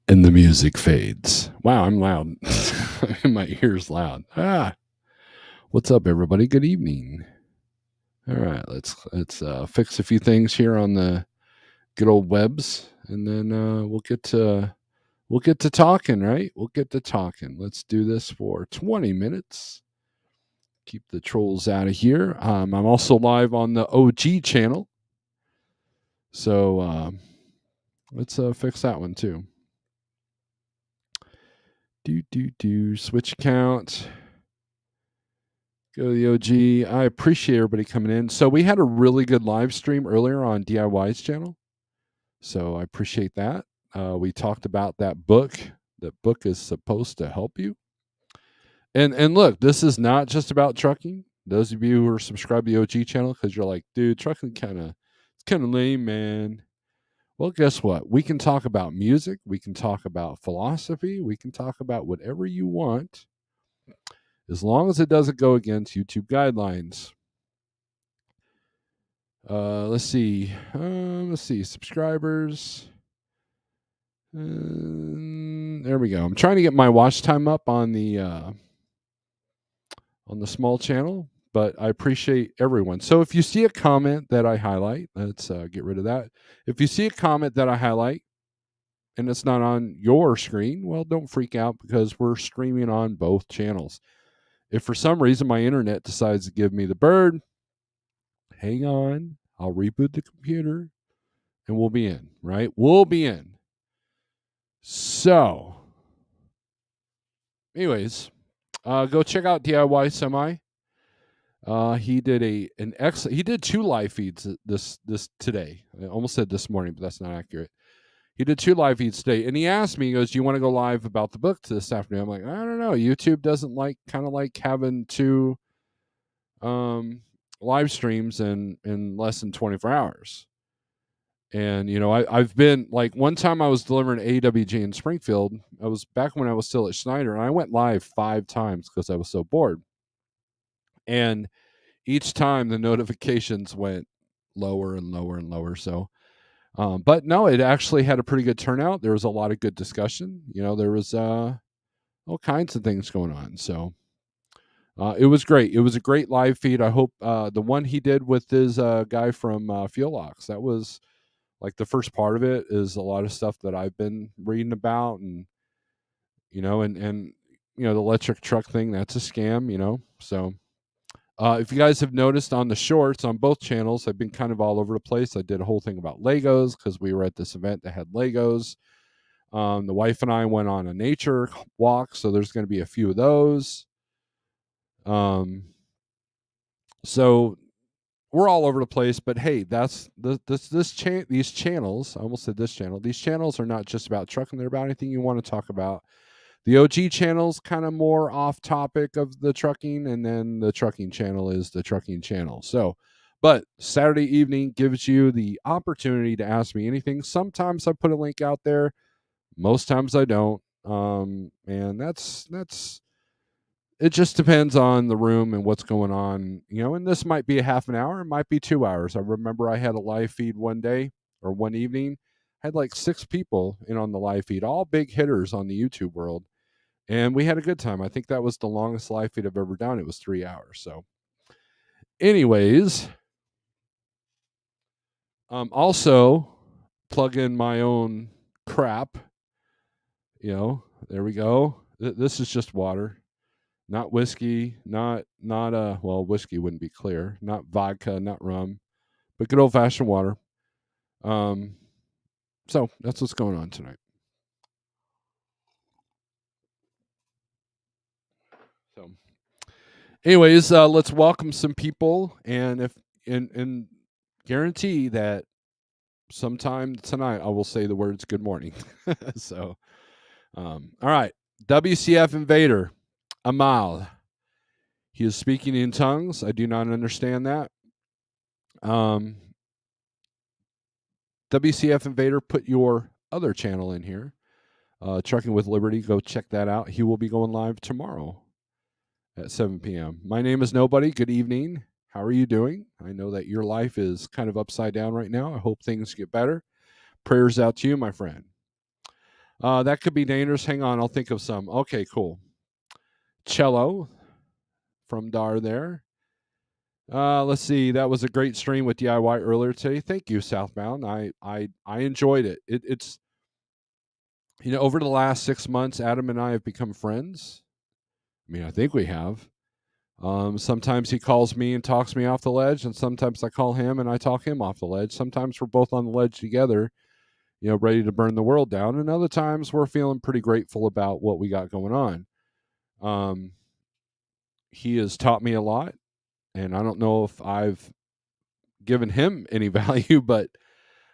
And the music fades. Wow, I'm loud. My ear's loud. What's up, everybody? Good evening. All right, let's fix a few things here on the good old webs, and then we'll get to talking. Right? We'll get to talking. Let's do this for 20 minutes. Keep the trolls out of here. I'm also live on the OG channel, so let's fix that one too. Switch account. Go to the OG. I appreciate everybody coming in. So we had a really good live stream earlier on DIY's channel. So I appreciate that. We talked about that book. That book is supposed to help you. And look, this is not just about trucking. Those of you who are subscribed to the OG channel, because you're like, dude, trucking it's kind of lame, man. Well, guess what? We can talk about music. We can talk about philosophy. We can talk about whatever you want, as long as it doesn't go against YouTube guidelines. Let's see. Subscribers. There we go. I'm trying to get my watch time up on the small channel, but I appreciate everyone. So if you see a comment that I highlight, let's get rid of that. If you see a comment that I highlight and it's not on your screen, well, don't freak out, because we're streaming on both channels. If for some reason my internet decides to give me the bird, hang on. I'll reboot the computer and we'll be in, right? We'll be in. So, anyways, go check out DIY Semi. He did he did 2 live feeds this today. I almost said this morning, but that's not accurate. He did 2 live feeds today, and he asked me, he goes, "Do you want to go live about the book this afternoon?" I'm like, I don't know. YouTube doesn't like having 2 live streams in less than 24 hours. And I've been, like, one time I was delivering AWG in Springfield. I was back when I was still at Schneider, and I went live 5 times because I was so bored. And each time the notifications went lower and lower and lower. So, but no, it actually had a pretty good turnout. There was a lot of good discussion. There was all kinds of things going on. So it was great. It was a great live feed. I hope the one he did with his guy from Fuelox, that was, like, the first part of it is a lot of stuff that I've been reading about, and and the electric truck thing, that's a scam. So if you guys have noticed on the shorts on both channels, I've been kind of all over the place. I did a whole thing about Legos because we were at this event that had Legos. The wife and I went on a nature walk, so there's going to be a few of those. So we're all over the place, but hey, that's these channels. I almost said this channel. These channels are not just about trucking; they're about anything you want to talk about. The OG channel's kind of more off topic of the trucking, and then the trucking channel is the trucking channel. So, but Saturday evening gives you the opportunity to ask me anything. Sometimes I put a link out there, most times I don't. And that's it just depends on the room and what's going on, and this might be a half an hour, it might be 2 hours. I remember I had a live feed one day, or one evening, I had like 6 people in on the live feed, all big hitters on the YouTube world, and we had a good time. I think that was the longest live feed I've ever done. It was 3 hours. So anyways, also plug in my own crap. There we go. This is just water, not whiskey, not well, whiskey wouldn't be clear, not vodka, not rum, but good old fashioned water. So that's what's going on tonight. So, anyways, let's welcome some people, and guarantee that sometime tonight I will say the words "good morning." So, all right, WCF Invader Amal. He is speaking in tongues. I do not understand that. WCF Invader, put your other channel in here. Trucking with Liberty, go check that out. He will be going live tomorrow at 7 p.m. My name is Nobody. Good evening. How are you doing? I know that your life is kind of upside down right now. I hope things get better. Prayers out to you, my friend. That could be dangerous. Hang on, I'll think of some. Okay, cool. Cello from Dar there. Let's see. That was a great stream with DIY earlier today. Thank you, Southbound. I enjoyed it. It's over the last 6 months, Adam and I have become friends. I mean, I think we have. Sometimes he calls me and talks me off the ledge, and sometimes I call him and I talk him off the ledge. Sometimes we're both on the ledge together, ready to burn the world down. And other times we're feeling pretty grateful about what we got going on. He has taught me a lot, and I don't know if I've given him any value, but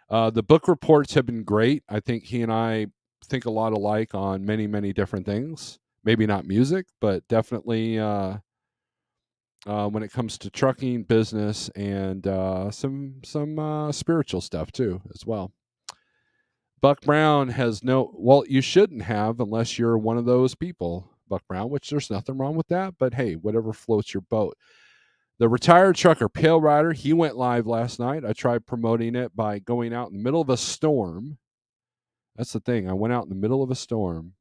the book reports have been great. I think he and I think a lot alike on many, many different things. Maybe not music, but definitely when it comes to trucking, business, and some spiritual stuff too, as well. Buck Brown has no. Well, you shouldn't have unless you're one of those people, Buck Brown. Which there's nothing wrong with that. But hey, whatever floats your boat. The retired trucker, Pale Rider, he went live last night. I tried promoting it by going out in the middle of a storm. That's the thing. I went out in the middle of a storm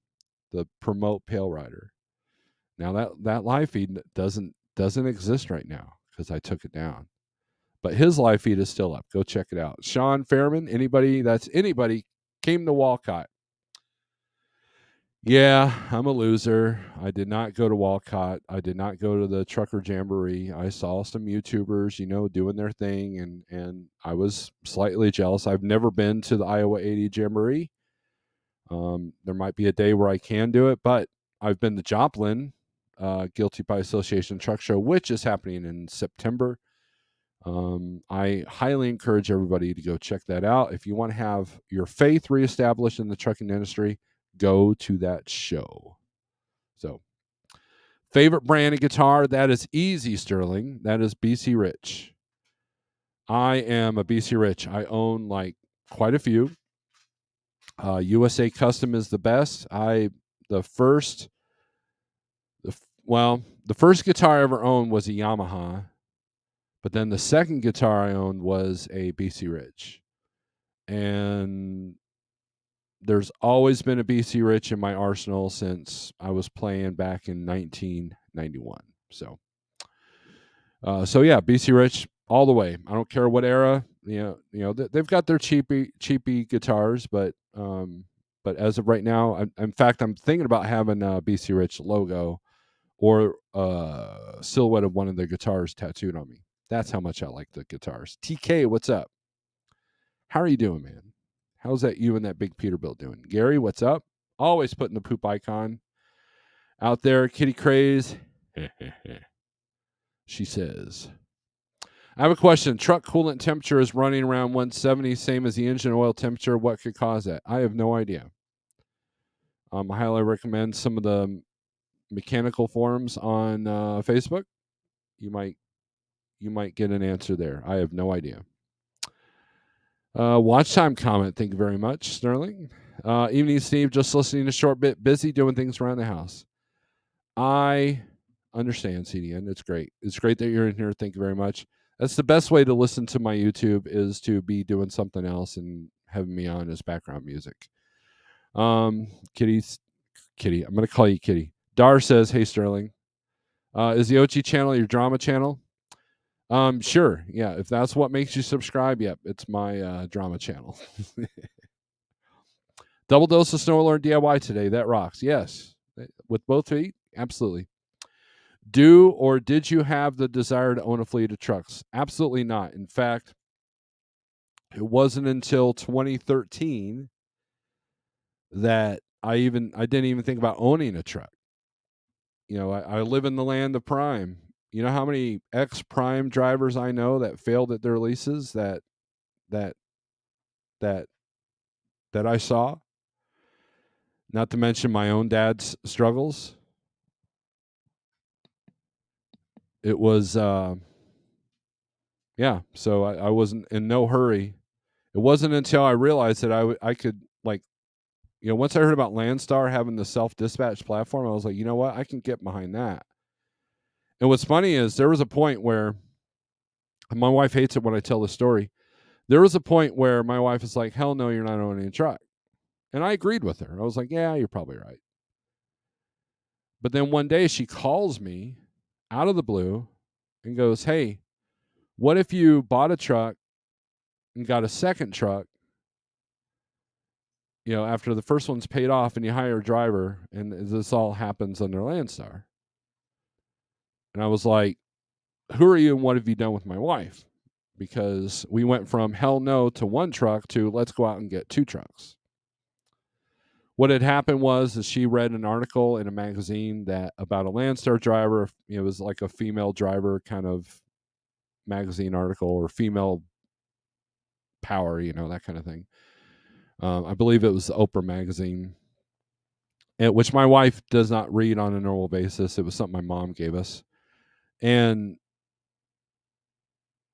to promote Pale Rider. Now that live feed doesn't exist right now because I took it down. But his live feed is still up. Go check it out. Sean Fairman, anybody came to Walcott. Yeah, I'm a loser. I did not go to Walcott. I did not go to the Trucker Jamboree. I saw some YouTubers, doing their thing, and I was slightly jealous. I've never been to the Iowa 80 Jamboree. There might be a day where I can do it, but I've been to Joplin, Guilty by Association Truck Show, which is happening in September. I highly encourage everybody to go check that out. If you want to have your faith reestablished in the trucking industry, go to that show. So, favorite brand of guitar, that is easy, Sterling. That is BC Rich. I am a BC Rich. I own quite a few. USA Custom is the best. The first guitar I ever owned was a Yamaha, but then the second guitar I owned was a BC Rich. And there's always been a BC Rich in my arsenal since I was playing back in 1991. So yeah, BC Rich all the way. I don't care what era. They've got their cheapy guitars, but as of right now, in fact, I'm thinking about having a BC Rich logo or a silhouette of one of their guitars tattooed on me. That's how much I like the guitars. TK, what's up? How are you doing, man? How's that you and that big Peterbilt doing? Gary, what's up? Always putting the poop icon out there. Kitty Craze. She says, I have a question. Truck coolant temperature is running around 170, same as the engine oil temperature. What could cause that? I have no idea. I highly recommend some of the mechanical forums on Facebook. You might get an answer there. I have no idea. Watch time comment. Thank you very much, Sterling. Evening, Steve. Just listening a short bit. Busy doing things around the house. I understand, CDN. It's great. It's great that you're in here. Thank you very much. That's the best way to listen to my YouTube is to be doing something else and having me on as background music. Kitty. I'm going to call you Kitty. Dar says, "Hey Sterling, is the OG channel your drama channel?" Sure. Yeah. If that's what makes you subscribe, yep, it's my drama channel. Double dose of Snorelord DIY today. That rocks. Yes. With both feet? Absolutely. Do or did you have the desire to own a fleet of trucks? Absolutely not. In fact, it wasn't until 2013 that I didn't even think about owning a truck. I live in the land of Prime. You know how many ex-Prime drivers I know that failed at their leases that I saw? Not to mention my own dad's struggles. It was, yeah. So I wasn't in no hurry. It wasn't until I realized that I could once I heard about Landstar having the self-dispatch platform, I was like, you know what? I can get behind that. And what's funny is there was a point where my wife hates it when I tell the story. There was a point where my wife is like, hell no, you're not owning a truck. And I agreed with her. I was like, yeah, you're probably right. But then one day she calls me out of the blue and goes, hey, what if you bought a truck and got a second truck, after the first one's paid off, and you hire a driver, and this all happens under Landstar? And I was like, who are you and what have you done with my wife? Because we went from hell no to one truck to let's go out and get two trucks. What had happened was is she read an article in a magazine that about a Landstar driver. It was like a female driver kind of magazine article, or female power, that kind of thing. I believe it was Oprah magazine, which my wife does not read on a normal basis. It was something my mom gave us. And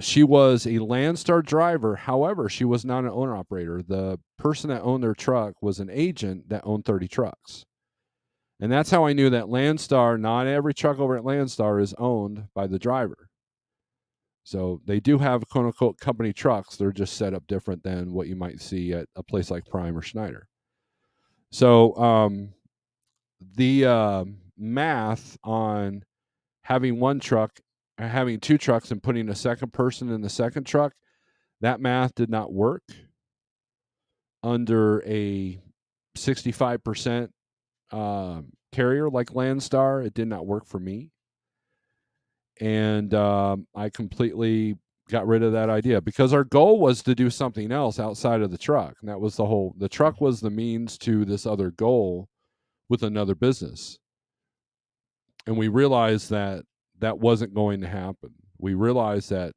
she was a Landstar driver. However, she was not an owner operator. The person that owned their truck was an agent that owned 30 trucks. And that's how I knew that Landstar, not every truck over at Landstar is owned by the driver. So they do have quote unquote company trucks. They're just set up different than what you might see at a place like Prime or Schneider. So the math on having one truck, having two trucks, and putting a second person in the second truck, that math did not work under a 65% carrier like Landstar. It did not work for me. And I completely got rid of that idea because our goal was to do something else outside of the truck. And that was the truck was the means to this other goal with another business. And we realized that that wasn't going to happen. We realized that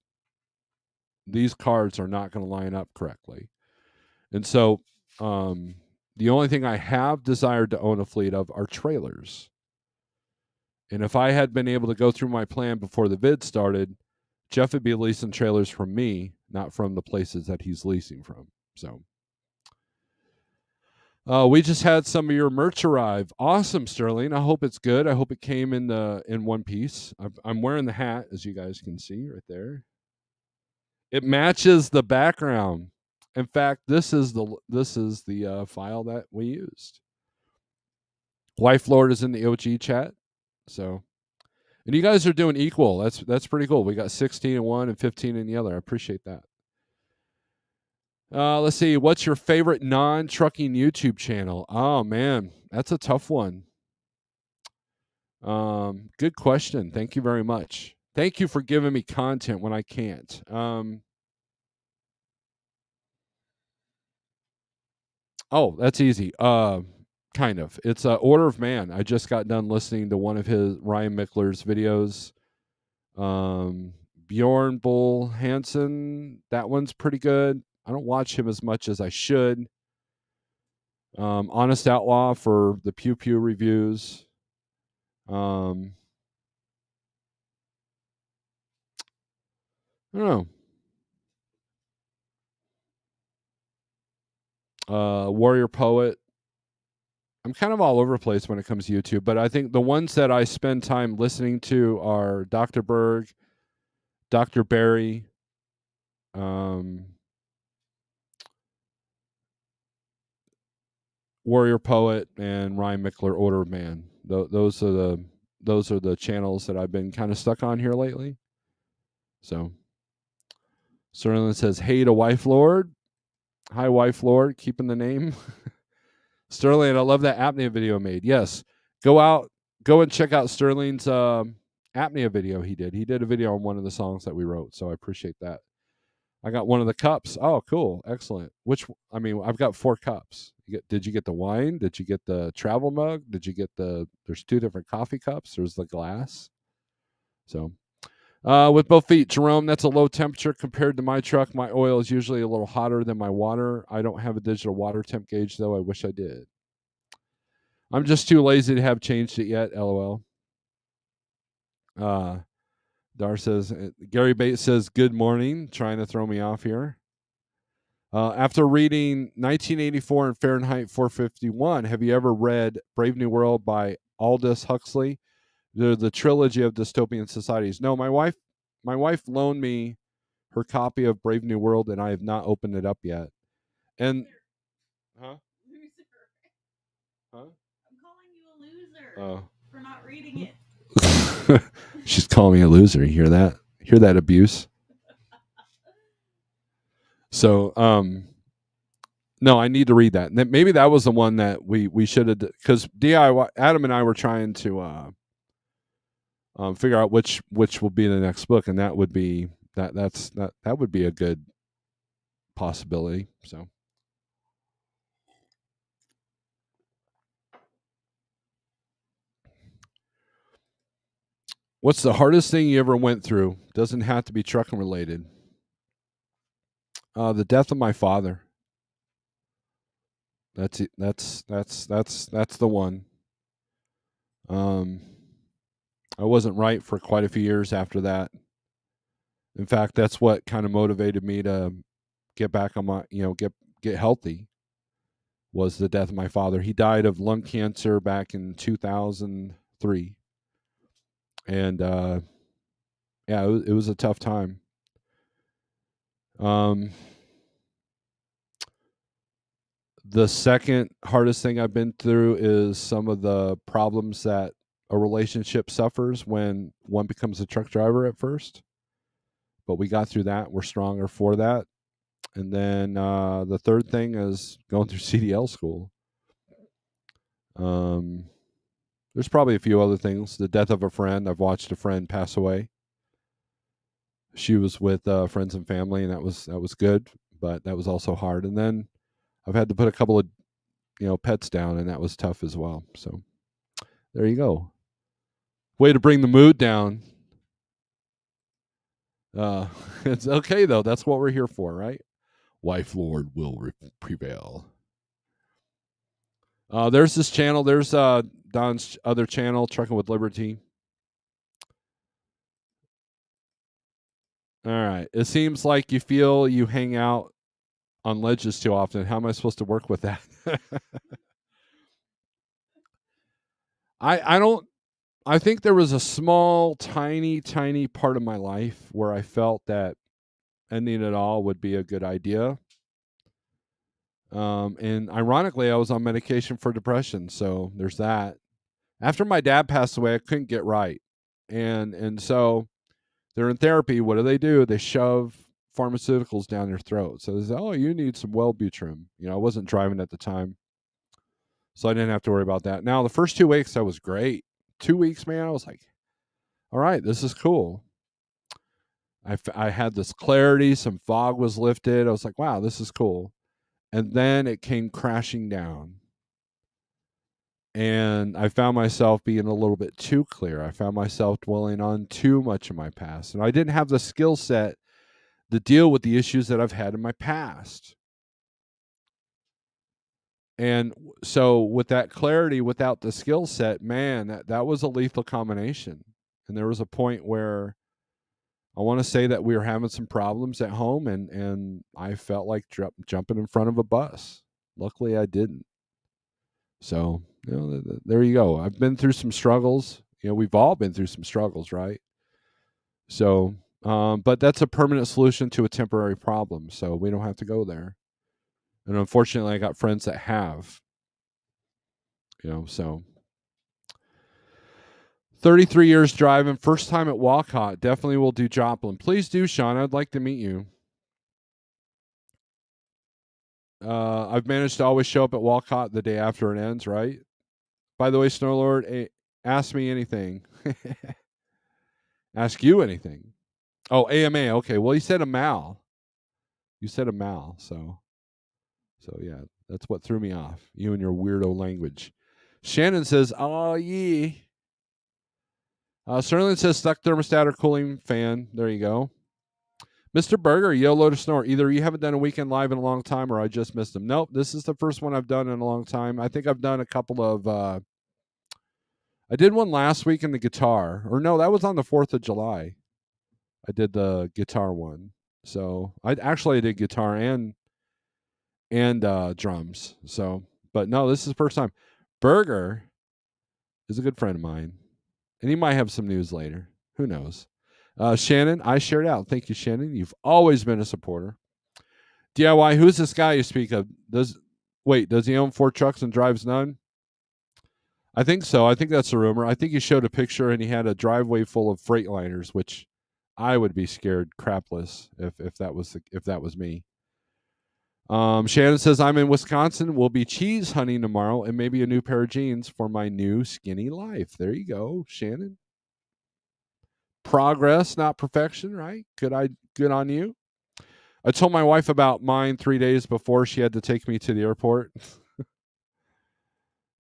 these cards are not going to line up correctly. And so the only thing I have desired to own a fleet of are trailers. And if I had been able to go through my plan before the vid started, Jeff would be leasing trailers from me, not from the places that he's leasing from. So we just had some of your merch arrive. Awesome, Sterling. I hope it's good. I hope it came in one piece. I'm wearing the hat, as you guys can see right there. It matches the background. In fact, this is the file that we used. Wife Lord is in the OG chat. So, and you guys are doing equal. That's pretty cool. We got 16 in one and 15 in the other. I appreciate that. Let's see. What's your favorite non-trucking YouTube channel? Oh man, that's a tough one. Good question. Thank you very much. Thank you for giving me content when I can't. Oh, that's easy. Kind of. It's Order of Man. I just got done listening to one of Ryan Mickler's videos. Bjorn Bull Hansen. That one's pretty good. I don't watch him as much as I should. Honest Outlaw for the Pew Pew reviews. I don't know. Warrior Poet. I'm kind of all over the place when it comes to YouTube, but I think the ones that I spend time listening to are Dr. Berg, Dr. Barry, Warrior Poet, and Ryan Mickler, Order of Man. Those are the channels that I've been kind of stuck on here lately. So, Sterling says, "Hey to Wife Lord." Hi, Wife Lord, keeping the name. Sterling, I love that apnea video I made. Yes, go and check out Sterling's apnea video he did. He did a video on one of the songs that we wrote, so I appreciate that. I got one of the cups. Oh, cool. Excellent. I've got 4 cups. Did you get the wine? Did you get the travel mug? Did you get there's 2 different coffee cups. There's the glass. So, with both feet, Jerome, that's a low temperature compared to my truck. My oil is usually a little hotter than my water. I don't have a digital water temp gauge, though. I wish I did. I'm just too lazy to have changed it yet. LOL. Dar says, Gary Bates says, good morning, trying to throw me off here. After reading 1984 and Fahrenheit 451, have you ever read Brave New World by Aldous Huxley? The trilogy of dystopian societies. No, my wife loaned me her copy of Brave New World, and I have not opened it up yet. And huh? Huh? I'm calling you a loser Oh. for not reading it. She's calling me a loser. You hear that? Hear that abuse? So, no, I need to read that. Maybe that was the one that we should have, because DIY Adam and I were trying to figure out which will be the next book, and that would be that would be a good possibility. So, what's the hardest thing you ever went through? Doesn't have to be trucking related. The death of my father. That's it. That's the one. Um, I wasn't right for quite a few years after that. In fact, that's what kind of motivated me to get back on my, get healthy. Was the death of my father. He died of lung cancer back in 2003, and yeah, it was a tough time. Um, the second hardest thing I've been through is some of the problems that a relationship suffers when one becomes a truck driver at first. But we got through that. We're stronger for that. And then the third thing is going through CDL school. There's probably a few other things. The death of a friend. I've watched a friend pass away. She was with friends and family, and that was good, but that was also hard. And then I've had to put a couple of pets down, and that was tough as well. So there you go. Way to bring the mood down. It's okay though. That's what we're here for, right? Wife Lord will prevail. There's this channel. There's Don's other channel, Trucking with Liberty. All right. It seems like you feel you hang out on ledges too often. How am I supposed to work with that? I don't. I think there was a small, tiny, tiny part of my life where I felt that ending it all would be a good idea. And ironically, I was on medication for depression, so there's that. After my dad passed away, I couldn't get right, and so they're in therapy. What do? They shove pharmaceuticals down their throat. So they say, "Oh, you need some Wellbutrin." I wasn't driving at the time, so I didn't have to worry about that. Now, the first 2 weeks, that was great. 2 weeks, man, I was like, "All right, this is cool." I had this clarity. Some fog was lifted. I was like, "Wow, this is cool." And then it came crashing down. And I found myself being a little bit too clear. I found myself dwelling on too much of my past. And I didn't have the skill set to deal with the issues that I've had in my past. And so, with that clarity, without the skill set, man, that was a lethal combination. And there was a point where I want to say that we were having some problems at home, and I felt like jumping in front of a bus. Luckily, I didn't. So, there you go. I've been through some struggles. We've all been through some struggles, right? So, but that's a permanent solution to a temporary problem. So we don't have to go there. And unfortunately, I got friends that have. So 33 years driving, first time at Walcott. Definitely will do Joplin. Please do, Sean. I'd like to meet you. I've managed to always show up at Walcott the day after it ends, right? By the way, Snorelord, ask me anything. Ask you anything. Oh, AMA. Okay. Well, you said a Mal. You said a Mal. So yeah, that's what threw me off. You and your weirdo language. Shannon says, "Oh yeah." Sterling says, "Stuck thermostat or cooling fan." There you go. Mr. Berger, YOLO to snore. Either you haven't done a weekend live in a long time, or I just missed them. Nope, this is the first one I've done in a long time. I think I've done a couple of. I did one last week in the guitar, or no, that was on the 4th of July. I did the guitar one. So I did guitar and drums. So, but no, this is the first time. Berger is a good friend of mine, and he might have some news later. Who knows? Shannon, I shared out. Thank you, Shannon. You've always been a supporter. DIY, who's this guy you speak of? Does he own 4 trucks and drives none? I think so. I think that's a rumor. I think he showed a picture and he had a driveway full of Freightliners, which I would be scared crapless if that was me. Shannon says I'm in Wisconsin. We'll be cheese hunting tomorrow and maybe a new pair of jeans for my new skinny life. There you go, Shannon. Progress, not perfection, right? Good on you. I told my wife about mine 3 days before she had to take me to the airport.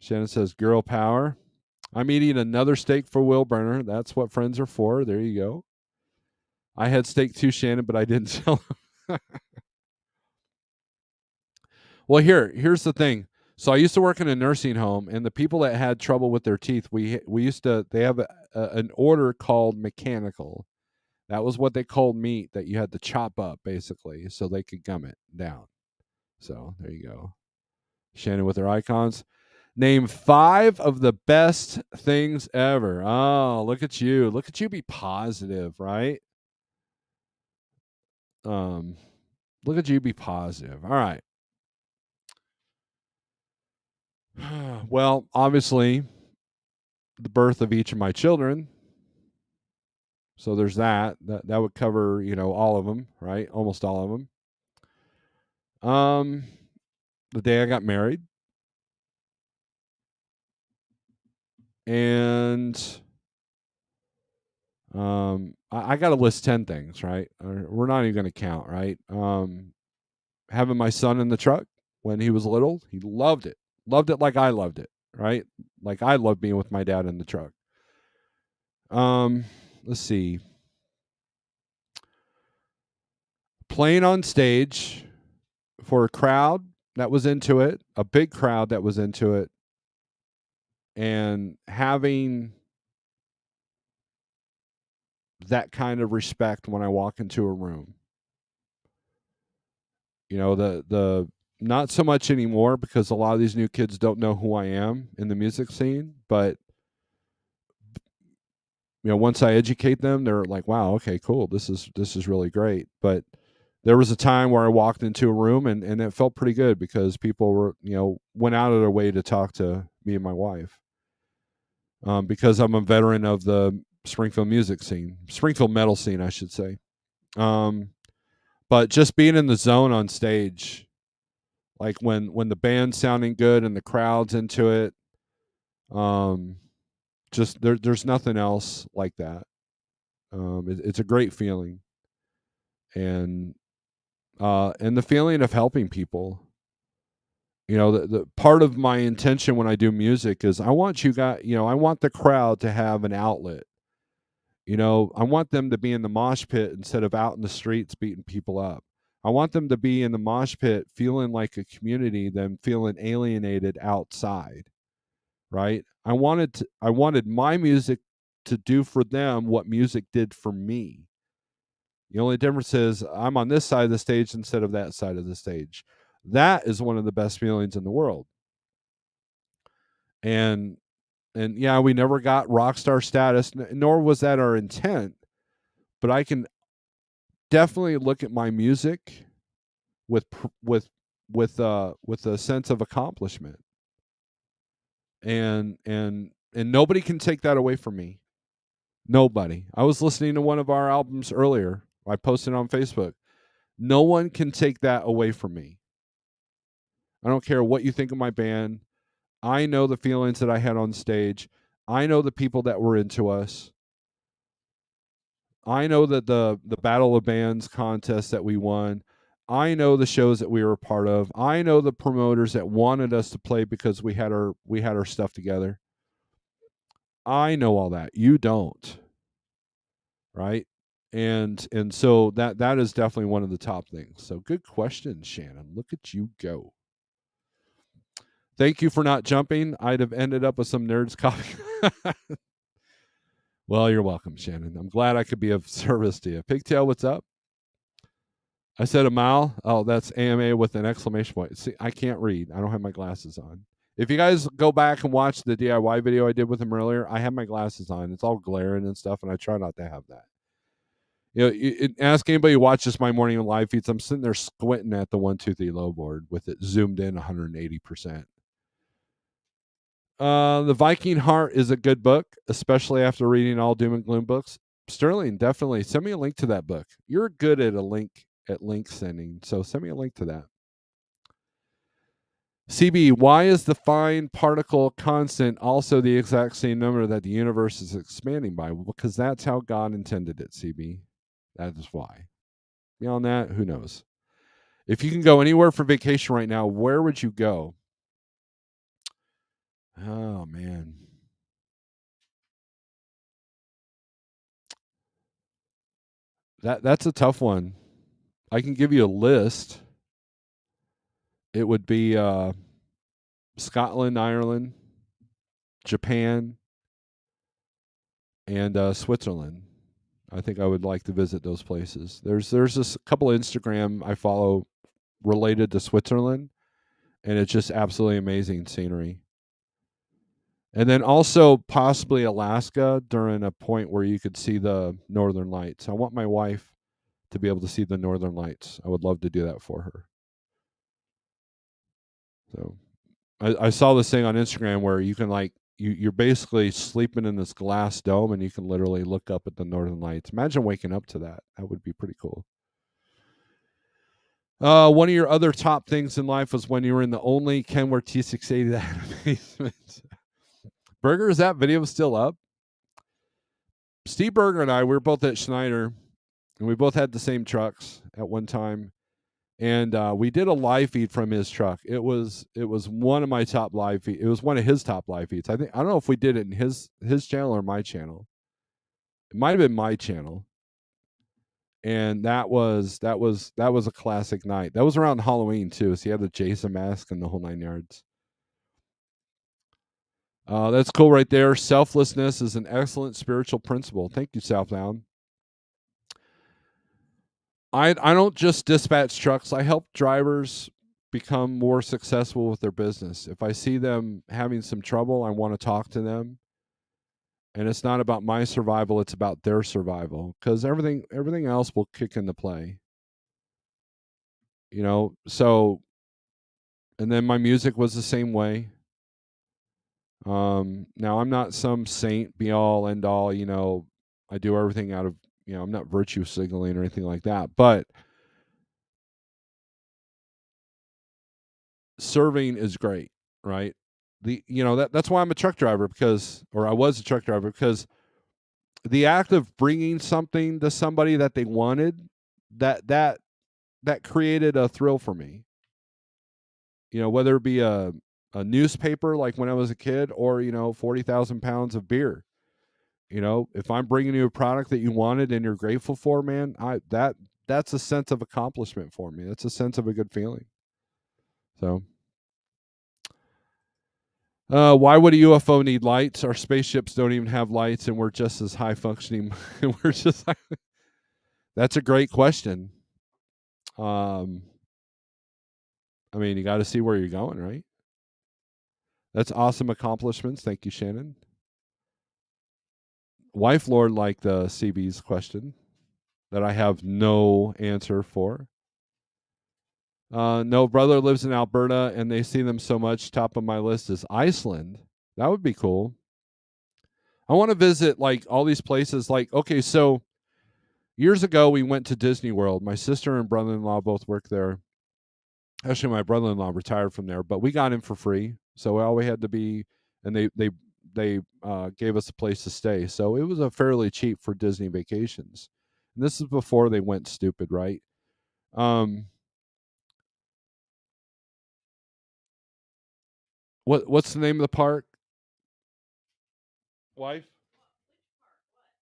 Shannon says girl power. I'm eating another steak for Will Burner. That's what friends are for. There you go. I had steak too, Shannon, but I didn't tell him. Well, here's the thing. So I used to work in a nursing home, and the people that had trouble with their teeth, we used to they have an order called mechanical. That was what they called meat that you had to chop up basically, so they could gum it down. So there you go. Shannon with her icons. Name 5 of the best things ever. Oh, look at you! Look at you be positive, right? Um, Look at you be positive. All right. Well, obviously, the birth of each of my children. So there's that. That would cover, all of them, right? Almost all of them. The day I got married, and I got to list 10 things, right? We're not even going to count, right? Having my son in the truck when he was little, he loved it like I loved it, right? Like I loved being with my dad in the truck. Let's see. Playing on stage for a crowd that was into it, a big crowd that was into it, and having that kind of respect when I walk into a room. The not so much anymore because a lot of these new kids don't know who I am in the music scene, but once I educate them, they're like, "Wow, okay, cool. This is really great." But there was a time where I walked into a room and it felt pretty good because people were, went out of their way to talk to me and my wife. Because I'm a veteran of the Springfield music scene, Springfield metal scene, I should say. But just being in the zone on stage, like when the band's sounding good and the crowd's into it, um, just there's nothing else like that. It's a great feeling, and the feeling of helping people. The part of my intention when I do music is I want you guys, I want the crowd to have an outlet. I want them to be in the mosh pit instead of out in the streets beating people up. I want them to be in the mosh pit feeling like a community, than feeling alienated outside, right? I wanted my music to do for them what music did for me. The only difference is I'm on this side of the stage instead of that side of the stage. That is one of the best feelings in the world. And yeah, we never got rock star status, nor was that our intent. But I can definitely look at my music with with a sense of accomplishment, and nobody can take that away from me. Nobody. I was listening to one of our albums earlier. I posted on Facebook. No one can take that away from me. I don't care what you think of my band. I know the feelings that I had on stage. I know the people that were into us. I know that the Battle of Bands contest that we won. I know the shows that we were a part of. I know the promoters that wanted us to play because we had our stuff together. I know all that. You don't, right? And so that is definitely one of the top things. So good question, Shannon. Look at you go. Thank you for not jumping. I'd have ended up with some nerds coffee. Well, you're welcome, Shannon. I'm glad I could be of service to you. Pigtail, what's up? I said a mile. Oh, that's AMA with an exclamation point. See, I can't read. I don't have my glasses on. If you guys go back and watch the DIY video I did with him earlier, I have my glasses on. It's all glaring and stuff, and I try not to have that. Ask anybody who watches my morning live feeds. I'm sitting there squinting at the 1, 2, 3 low board with it zoomed in 180%. The Viking Heart is a good book, especially after reading all doom and gloom books. Sterling, definitely send me a link to that book. You're good at link sending, so send me a link to that. CB, why is the fine particle constant also the exact same number that the universe is expanding by? Well, because that's how God intended it, CB. That is why. Beyond that, who knows? If you can go anywhere for vacation right now, where would you go? Oh man. That's a tough one. I can give you a list. It would be Scotland, Ireland, Japan, and Switzerland. I think I would like to visit those places. There's this couple of Instagram I follow related to Switzerland, and it's just absolutely amazing scenery. And then also possibly Alaska during a point where you could see the northern lights. I want my wife to be able to see the northern lights. I would love to do that for her. So I saw this thing on Instagram where you can like you're basically sleeping in this glass dome and you can literally look up at the northern lights. Imagine waking up to that. That would be pretty cool. One of your other top things in life was when you were in the only Kenworth T680 that had a basement. Berger, is that video still up? Steve Berger and I, we were both at Schneider, and we both had the same trucks at one time. And we did a live feed from his truck. It was one of my top live feeds. It was one of his top live feeds. I don't know if we did it in his channel or my channel. It might have been my channel. And that was a classic night. That was around Halloween too. So he had the Jason mask and the whole 9 yards. That's cool right there. Selflessness is an excellent spiritual principle. Thank you, Southbound. I don't just dispatch trucks. I help drivers become more successful with their business. If I see them having some trouble, I want to talk to them. And it's not about my survival, it's about their survival cuz everything else will kick into play. So and then my music was the same way. Now I'm not some saint be all end all, I do everything out of, I'm not virtue signaling or anything like that, but serving is great, right? That's why I'm a truck driver or I was a truck driver because the act of bringing something to somebody that they wanted, that that that created a thrill for me. Whether it be a newspaper like when I was a kid or 40,000 pounds of beer. If I'm bringing you a product that you wanted and you're grateful for, man, that's a sense of accomplishment for me. That's a sense of a good feeling. So why would a UFO need lights? Our spaceships don't even have lights, and we're just as high functioning. we're just. That's a great question. I mean, you got to see where you're going, right? That's awesome accomplishments. Thank you, Shannon. Wife Lord liked the CB's question that I have no answer for. No, brother lives in Alberta, and they see them so much. Top of my list is Iceland. That would be cool. I want to visit like all these places. Like, okay, so years ago we went to Disney World. My sister and brother-in-law both work there. Actually, my brother-in-law retired from there, but we got in for free. So all we had to be, and they gave us a place to stay. So it was a fairly cheap for Disney vacations. And this is before they went stupid, right? What's the name of the park? Wife?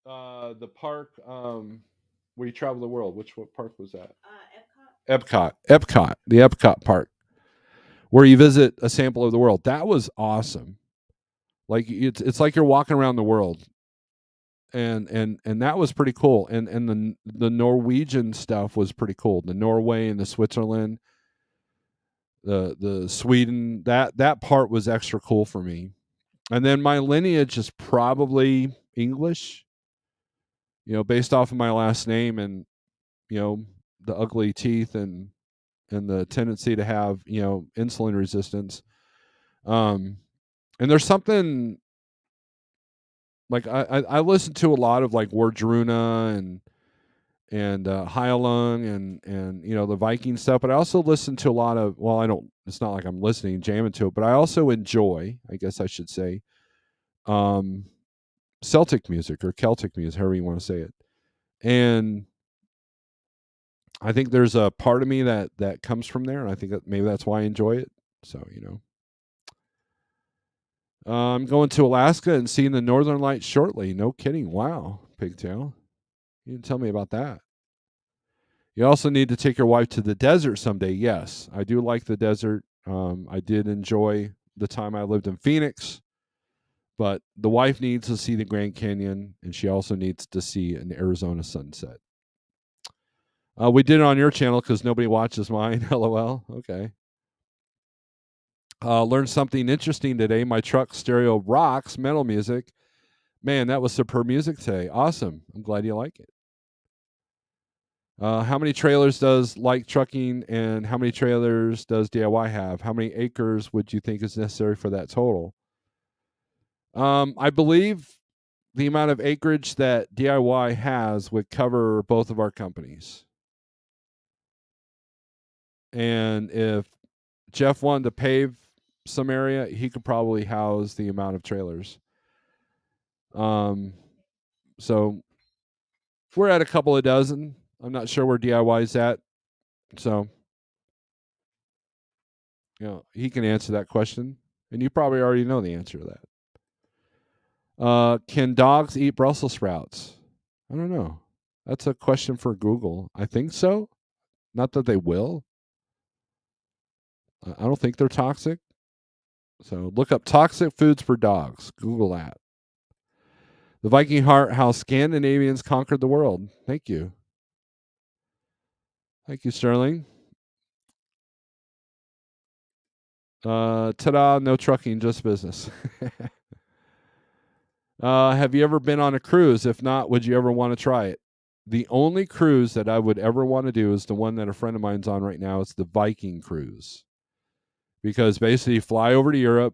The park where you travel the world. What park was that? Epcot, the Epcot park, where you visit a sample of the world. That was awesome. Like it's like you're walking around the world, and that was pretty cool. And the Norwegian stuff was pretty cool. The Norway and the Switzerland, the Sweden, that part was extra cool for me. And then my lineage is probably English, based off of my last name and the ugly teeth and the tendency to have insulin resistance. And there's something like I listen to a lot of like Wardruna and Heilung and the Viking stuff, but I also listen to a lot of, well, I don't, it's not like I'm listening jamming to it, but I also enjoy, I guess I should say, um Celtic music or Celtic music, however you want to say it. And I think there's a part of me that comes from there, and I think that maybe that's why I enjoy it. So, I'm going to Alaska and seeing the Northern Lights shortly. No kidding. Wow, Pigtail. You didn't tell me about that. You also need to take your wife to the desert someday. Yes, I do like the desert. I did enjoy the time I lived in Phoenix, but the wife needs to see the Grand Canyon, and she also needs to see an Arizona sunset. We did it on your channel because nobody watches mine. LOL. Okay. Learned something interesting today. My truck stereo rocks metal music. Man, that was superb music today. Awesome. I'm glad you like it. How many trailers does Like Trucking and how many trailers does DIY have? How many acres would you think is necessary for that total? I believe the amount of acreage that DIY has would cover both of our companies. And if Jeff wanted to pave some area, he could probably house the amount of trailers. So we're at a couple of dozen. I'm not sure where DIY's at. So, he can answer that question. And you probably already know the answer to that. Can dogs eat Brussels sprouts? I don't know. That's a question for Google. I think so. Not that they will. I don't think they're toxic. So look up toxic foods for dogs. Google that. The Viking Heart, how Scandinavians conquered the world. Thank you. Thank you, Sterling. Ta-da, no trucking, just business. Have you ever been on a cruise? If not, would you ever want to try it? The only cruise that I would ever want to do is the one that a friend of mine's on right now. It's the Viking cruise. Because basically you fly over to Europe,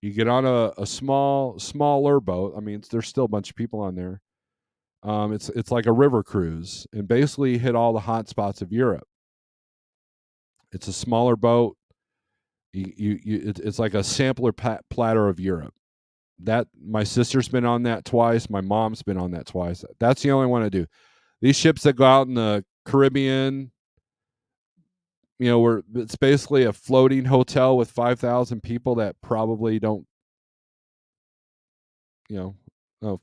you get on a smaller boat. I mean, there's still a bunch of people on there. It's like a river cruise, and basically you hit all the hot spots of Europe. It's a smaller boat. It's like a sampler platter of Europe. That my sister's been on that twice. My mom's been on that twice. That's the only one I do. These ships that go out in the Caribbean, where it's basically a floating hotel with 5,000 people that probably don't,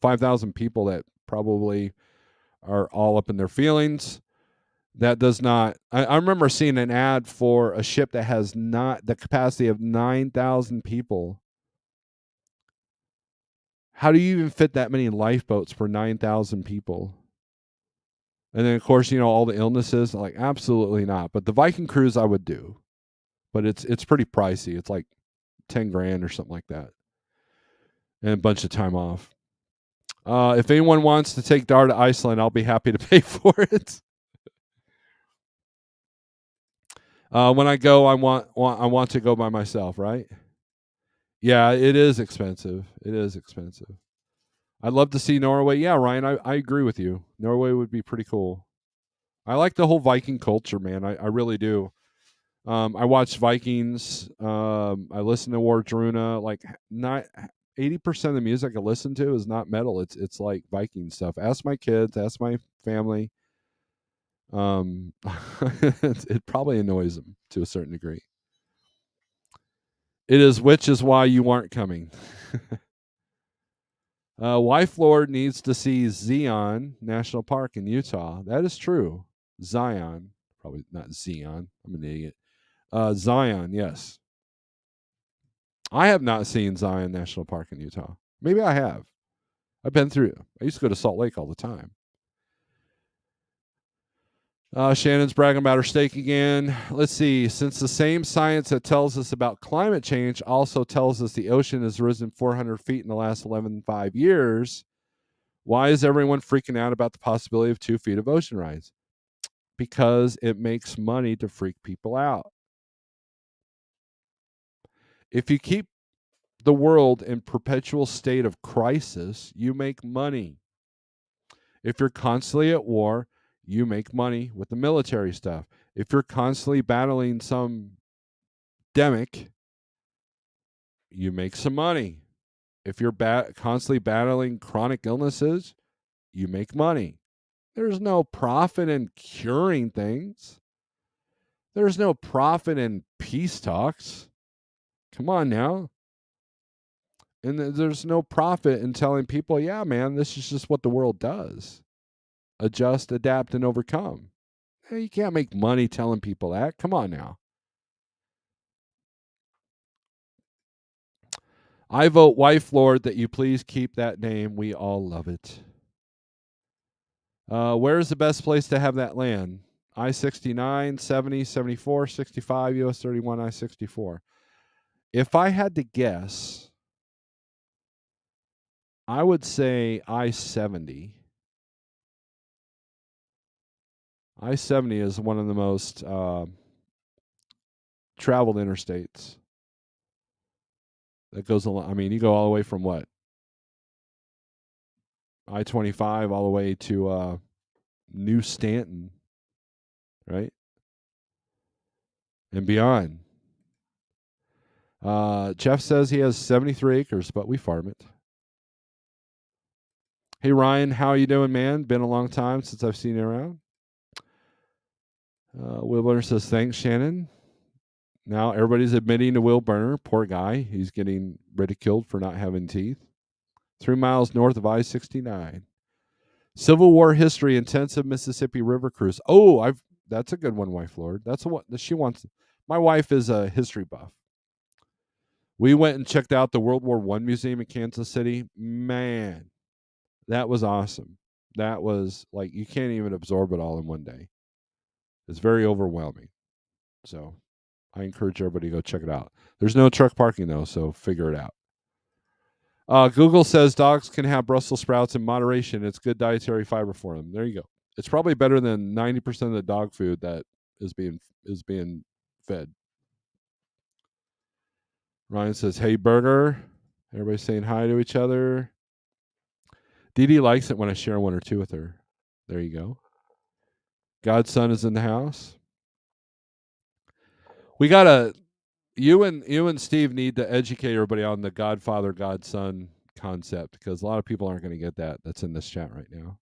5,000 people that probably are all up in their feelings. That does not. I remember seeing an ad for a ship that has not the capacity of 9,000 people. How do you even fit that many lifeboats for 9,000 people? And then, of course, all the illnesses. Like, absolutely not. But the Viking cruise I would do, but it's pretty pricey. It's like 10 grand or something like that, and a bunch of time off. If anyone wants to take Dar to Iceland, I'll be happy to pay for it. When I go, I want to go by myself, right? Yeah, it is expensive. It is expensive. I'd love to see Norway. Yeah, Ryan, I agree with you. Norway would be pretty cool. I like the whole Viking culture, man. I really do. I watched Vikings. I listen to War Druna. Like not 80% of the music I listen to is not metal. It's like Viking stuff. Ask my kids. Ask my family. It probably annoys them to a certain degree. It is, which is why you aren't coming. Wife Lord needs to see Zion National Park in Utah. That is true. Zion, probably not Zion. I'm an idiot. Zion, yes. I have not seen Zion National Park in Utah. Maybe I have. I've been through. I used to go to Salt Lake all the time. Shannon's bragging about her steak again. Let's see. Since the same science that tells us about climate change also tells us the ocean has risen 400 feet in the last 11.5 years, why is everyone freaking out about the possibility of 2 feet of ocean rise? Because it makes money to freak people out. If you keep the world in perpetual state of crisis, you make money. If you're constantly at war, you make money with the military stuff. If you're constantly battling some demic, you make some money. If you're constantly battling chronic illnesses, you make money. There's no profit in curing things. There's no profit in peace talks. Come on now. And there's no profit in telling people, yeah, man, this is just what the world does. Adjust, adapt, and overcome. Hey, you can't make money telling people that. Come on now. I vote wife lord that you please keep that name. We all love it. Where's the best place to have that land? I-69, 70, 74, 65, US 31, I-64. If I had to guess, I would say I-70. I-70 is one of the most traveled interstates. That goes along. I mean, you go all the way from what? I-25 all the way to New Stanton, right? And beyond. Jeff says he has 73 acres, but we farm it. Hey, Ryan, how you doing, man? Been a long time since I've seen you around. Will Burner says, thanks, Shannon. Now everybody's admitting to Will Burner. Poor guy. He's getting ridiculed for not having teeth. 3 miles north of I-69. Civil War history, intensive Mississippi River cruise. Oh, that's a good one, wife Lord. That's what she wants. My wife is a history buff. We went and checked out the World War I museum in Kansas City. Man, that was awesome. That was like, you can't even absorb it all in one day. It's very overwhelming. So I encourage everybody to go check it out. There's no truck parking though, so figure it out. Google says dogs can have Brussels sprouts in moderation. It's good dietary fiber for them. There you go. It's probably better than 90% of the dog food that is being fed. Ryan says, "Hey, burger." Everybody's saying hi to each other. Dee Dee likes it when I share one or two with her. There you go. Godson is in the house. We gotta. You and Steve need to educate everybody on the Godfather Godson concept because a lot of people aren't going to get that. That's in this chat right now.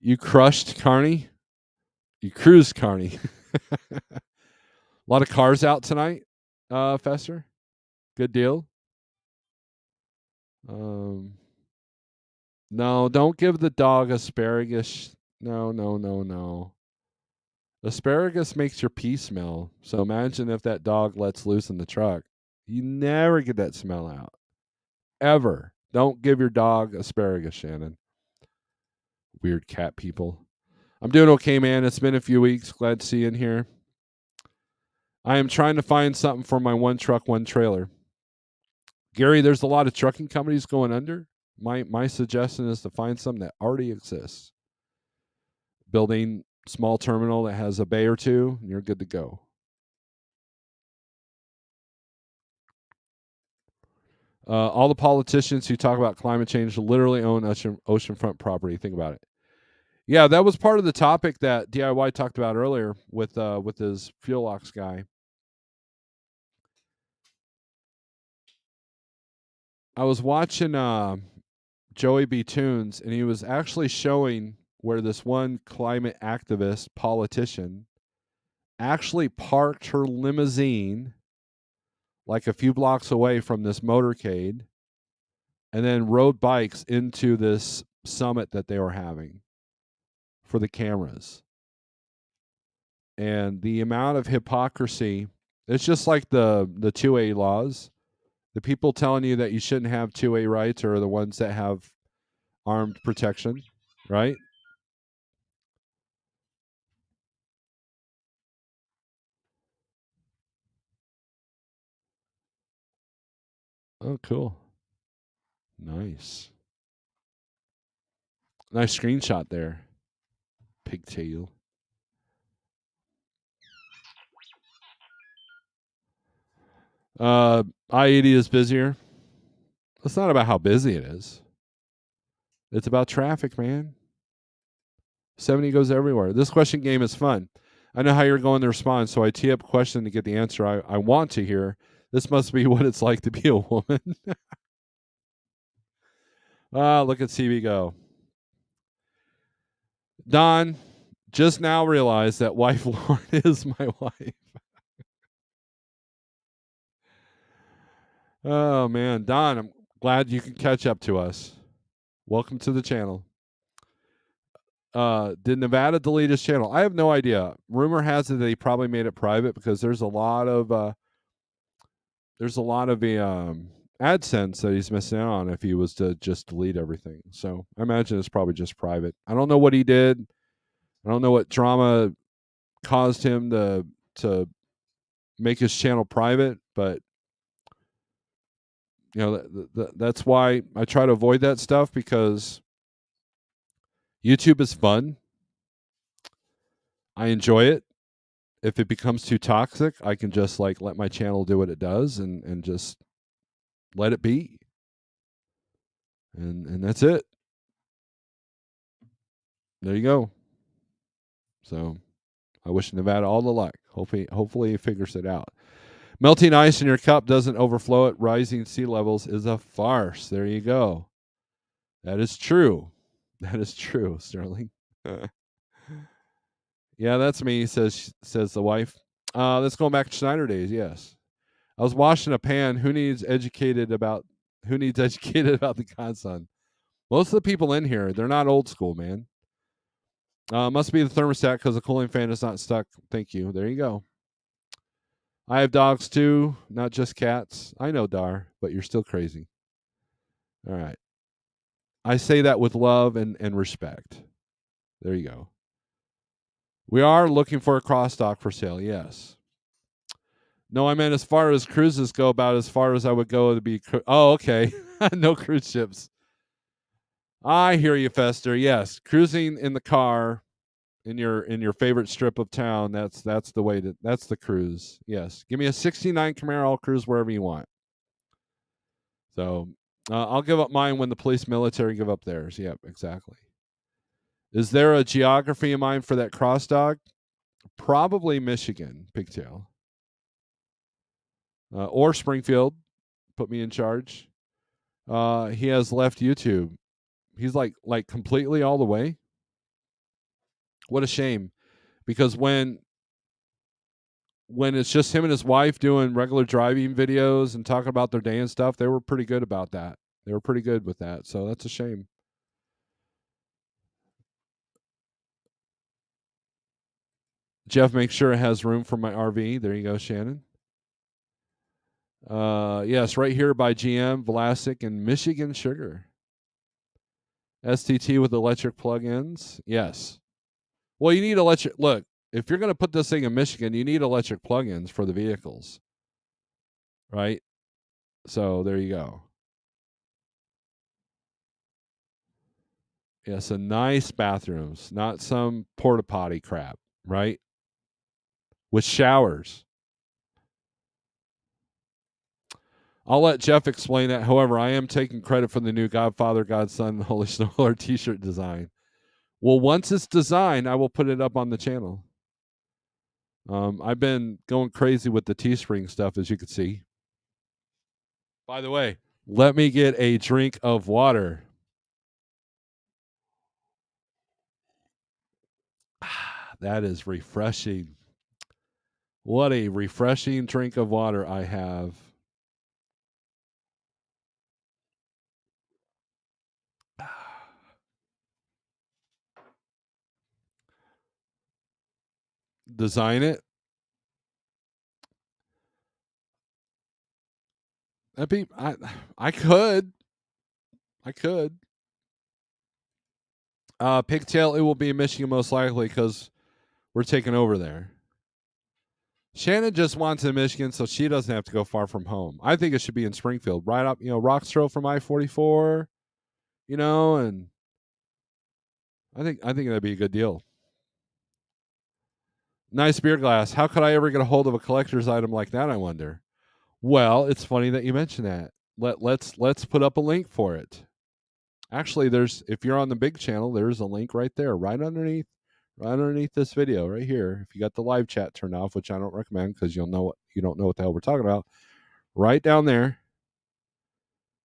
You crushed Carney. You cruised Carney. A lot of cars out tonight, Fester. Good deal. No, don't give the dog asparagus. No. Asparagus makes your pee smell. So imagine if that dog lets loose in the truck. You never get that smell out. Ever. Don't give your dog asparagus, Shannon. Weird cat people. I'm doing okay, man. It's been a few weeks. Glad to see you in here. I am trying to find something for my one truck, one trailer. Gary, there's a lot of trucking companies going under. My suggestion is to find something that already exists. Building small terminal that has a bay or two, and you're good to go. All the politicians who talk about climate change literally own oceanfront property. Think about it. Yeah, that was part of the topic that DIY talked about earlier with his fuel ox guy. I was watching Joey B. Tunes, and he was actually showing where this one climate activist politician actually parked her limousine like a few blocks away from this motorcade and then rode bikes into this summit that they were having for the cameras. And the amount of hypocrisy, it's just like the 2A laws. The people telling you that you shouldn't have 2A rights are the ones that have armed protection, right? Oh, cool. Nice. Nice screenshot there. Pigtail. I-80 is busier. It's not about how busy it is. It's about traffic, man. 70 goes everywhere. This question game is fun. I know how you're going to respond, so I tee up a question to get the answer I want to hear. This must be what it's like to be a woman. Look at CB go. Don, just now realized that wife Lauren is my wife. Oh, man. Don, I'm glad you can catch up to us. Welcome to the channel. Did Nevada delete his channel? I have no idea. Rumor has it that he probably made it private because there's a lot of AdSense that he's missing out on if he was to just delete everything. So I imagine it's probably just private. I don't know what he did. I don't know what drama caused him to make his channel private, but that's why I try to avoid that stuff, because YouTube is fun. I enjoy it. If it becomes too toxic, I can just like let my channel do what it does and just let it be. And that's it. There you go. So I wish Nevada all the luck. Hopefully he figures it out. Melting ice in your cup doesn't overflow at rising sea levels is a farce. There you go. That is true. That is true, Sterling. Yeah, that's me, says the wife. Let's go back to Schneider days, yes. I was washing a pan. Who needs educated about the godson? Most of the people in here, they're not old school, man. Must be the thermostat because the cooling fan is not stuck. Thank you. There you go. I have dogs too, not just cats. I know, Dar, but you're still crazy. All right. I say that with love and respect. There you go. We are looking for a cross dock for sale, yes. No, I meant as far as cruises go, about as far as I would go to be. Oh, okay. No cruise ships. I hear you, Fester. Yes, cruising in the car in your favorite strip of town. That's the way to. That's the cruise. Yes, give me a '69 Camaro. I'll cruise wherever you want. So I'll give up mine when the police military give up theirs. Yep, exactly. Is there a geography in mind for that cross dog? Probably Michigan, Pigtail, or Springfield. Put me in charge. He has left YouTube. He's like completely all the way. What a shame, because when it's just him and his wife doing regular driving videos and talking about their day and stuff, they were pretty good about that. They were pretty good with that. So that's a shame. Jeff, make sure it has room for my RV. There you go, Shannon. Yes, right here by GM, Vlasic, and Michigan Sugar. STT with electric plug-ins. Yes. Well, you need electric. Look, if you're going to put this thing in Michigan, you need electric plug-ins for the vehicles, right? So there you go. Yeah, so nice bathrooms, not some porta potty crap, right? With showers. I'll let Jeff explain that. However, I am taking credit for the new Godfather, Godson, Holy Snorelord t-shirt design. Well, once it's designed, I will put it up on the channel. I've been going crazy with the Teespring stuff, as you can see. By the way, let me get a drink of water. That is refreshing. What a refreshing drink of water I have. Design it. That'd be I could. I could. Pigtail, it will be in Michigan most likely because we're taking over there. Shannon just wants in Michigan so she doesn't have to go far from home. I think it should be in Springfield, right up, Roxborough from I-44, and I think that'd be a good deal. Nice beer glass. How could I ever get a hold of a collector's item like that, I wonder? Well, it's funny that you mention that. Let's put up a link for it. Actually, there's if you're on the big channel, there's a link right there, right underneath this video, right here. If you got the live chat turned off, which I don't recommend because you don't know what the hell we're talking about. Right down there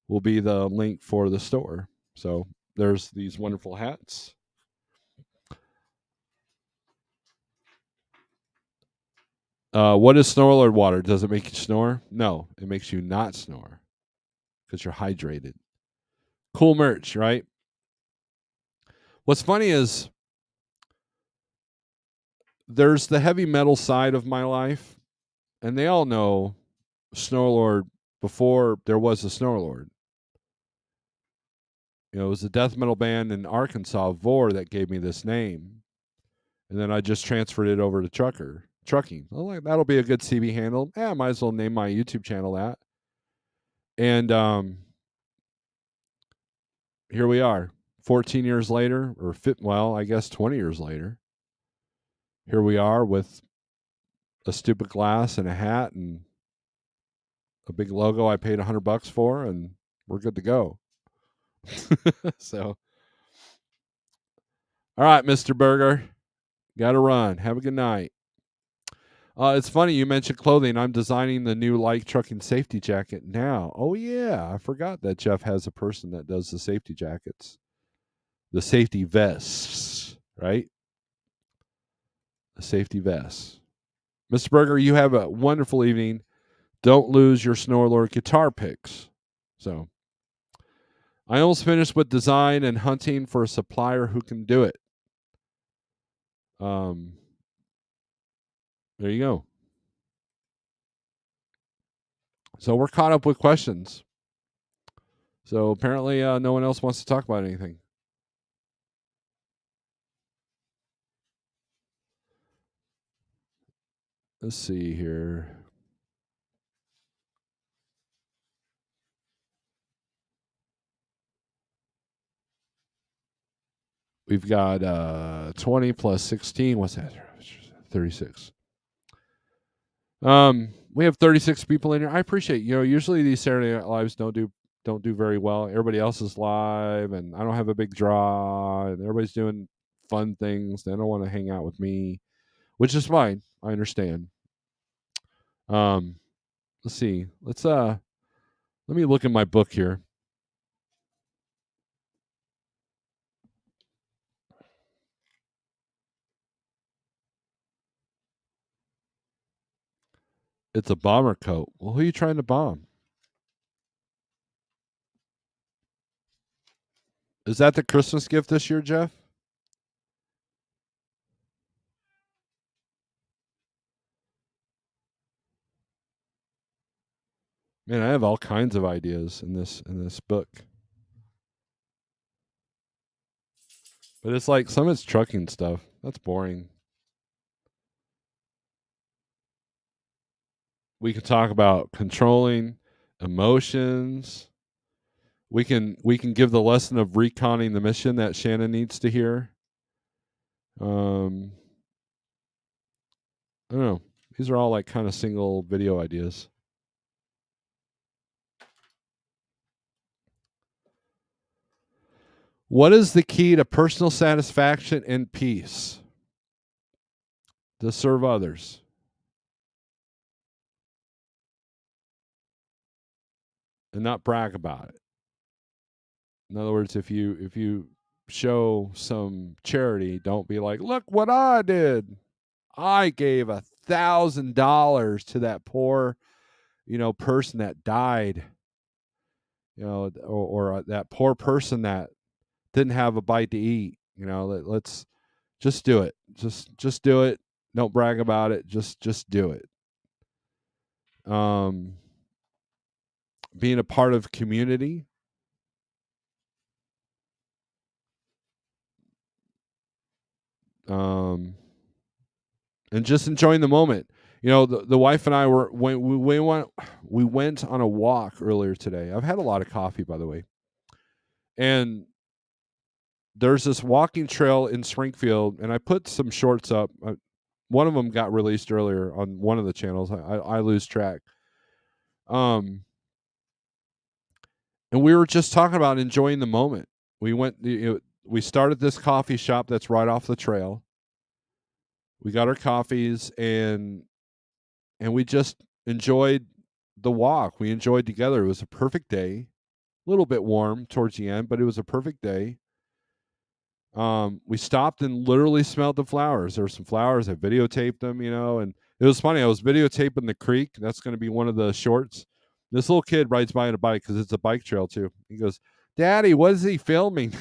will be the link for the store. So there's these wonderful hats. What is Snorelord water? Does it make you snore? No, it makes you not snore because you're hydrated. Cool merch, right? What's funny is there's the heavy metal side of my life, and they all know Snorelord before there was a Snorelord. It was a death metal band in Arkansas, Vor, that gave me this name. And then I just transferred it over to trucking. I'm like, that'll be a good CB handle. I might as well name my YouTube channel that. And here we are, 14 years later, I guess 20 years later. Here we are with a stupid glass and a hat and a big logo I paid $100 for, and we're good to go. So, all right, Mr. Burger, got to run. Have a good night. It's funny you mentioned clothing. I'm designing the new Like Trucking safety jacket now. Oh yeah, I forgot that Jeff has a person that does the safety jackets, the safety vests, right? The safety vests. Mr. Berger, you have a wonderful evening. Don't lose your Snorelord guitar picks. So, I almost finished with design and hunting for a supplier who can do it. There you go. So we're caught up with questions. So apparently, no one else wants to talk about anything. Let's see here. We've got 20 plus 16. What's that? 36. We have 36 people in here. I appreciate, usually these Saturday Night Lives don't do very well. Everybody else is live and I don't have a big draw and everybody's doing fun things. They don't want to hang out with me, which is fine. I understand. Let's see. Let me look in my book here. It's a bomber coat. Well, who are you trying to bomb? Is that the Christmas gift this year, Jeff? Man, I have all kinds of ideas in this book. But it's like some of it's trucking stuff. That's boring. We can talk about controlling emotions. We can give the lesson of reconning the mission that Shannon needs to hear. I don't know. These are all like kind of single video ideas. What is the key to personal satisfaction and peace? To serve others. And not brag about it. In other words, if you show some charity, don't be like, look what I did. I gave $1,000 to that poor, person that died, or that poor person that didn't have a bite to eat. Let's just do it. Just do it. Don't brag about it. Just do it. Being a part of community. And just enjoying the moment. The wife and I we went on a walk earlier today. I've had a lot of coffee, by the way. And there's this walking trail in Springfield, and I put some shorts up. One of them got released earlier on one of the channels. I lose track. Um, and we were just talking about enjoying the moment. We started this coffee shop that's right off the trail. We got our coffees and we just enjoyed the walk. We enjoyed together. It was a perfect day. A little bit warm towards the end, but it was a perfect day. We stopped and literally smelled the flowers. There were some flowers. I videotaped them, and it was funny. I was videotaping the creek. That's going to be one of the shorts. This little kid rides by on a bike because it's a bike trail too. He goes, "Daddy, what is he filming?"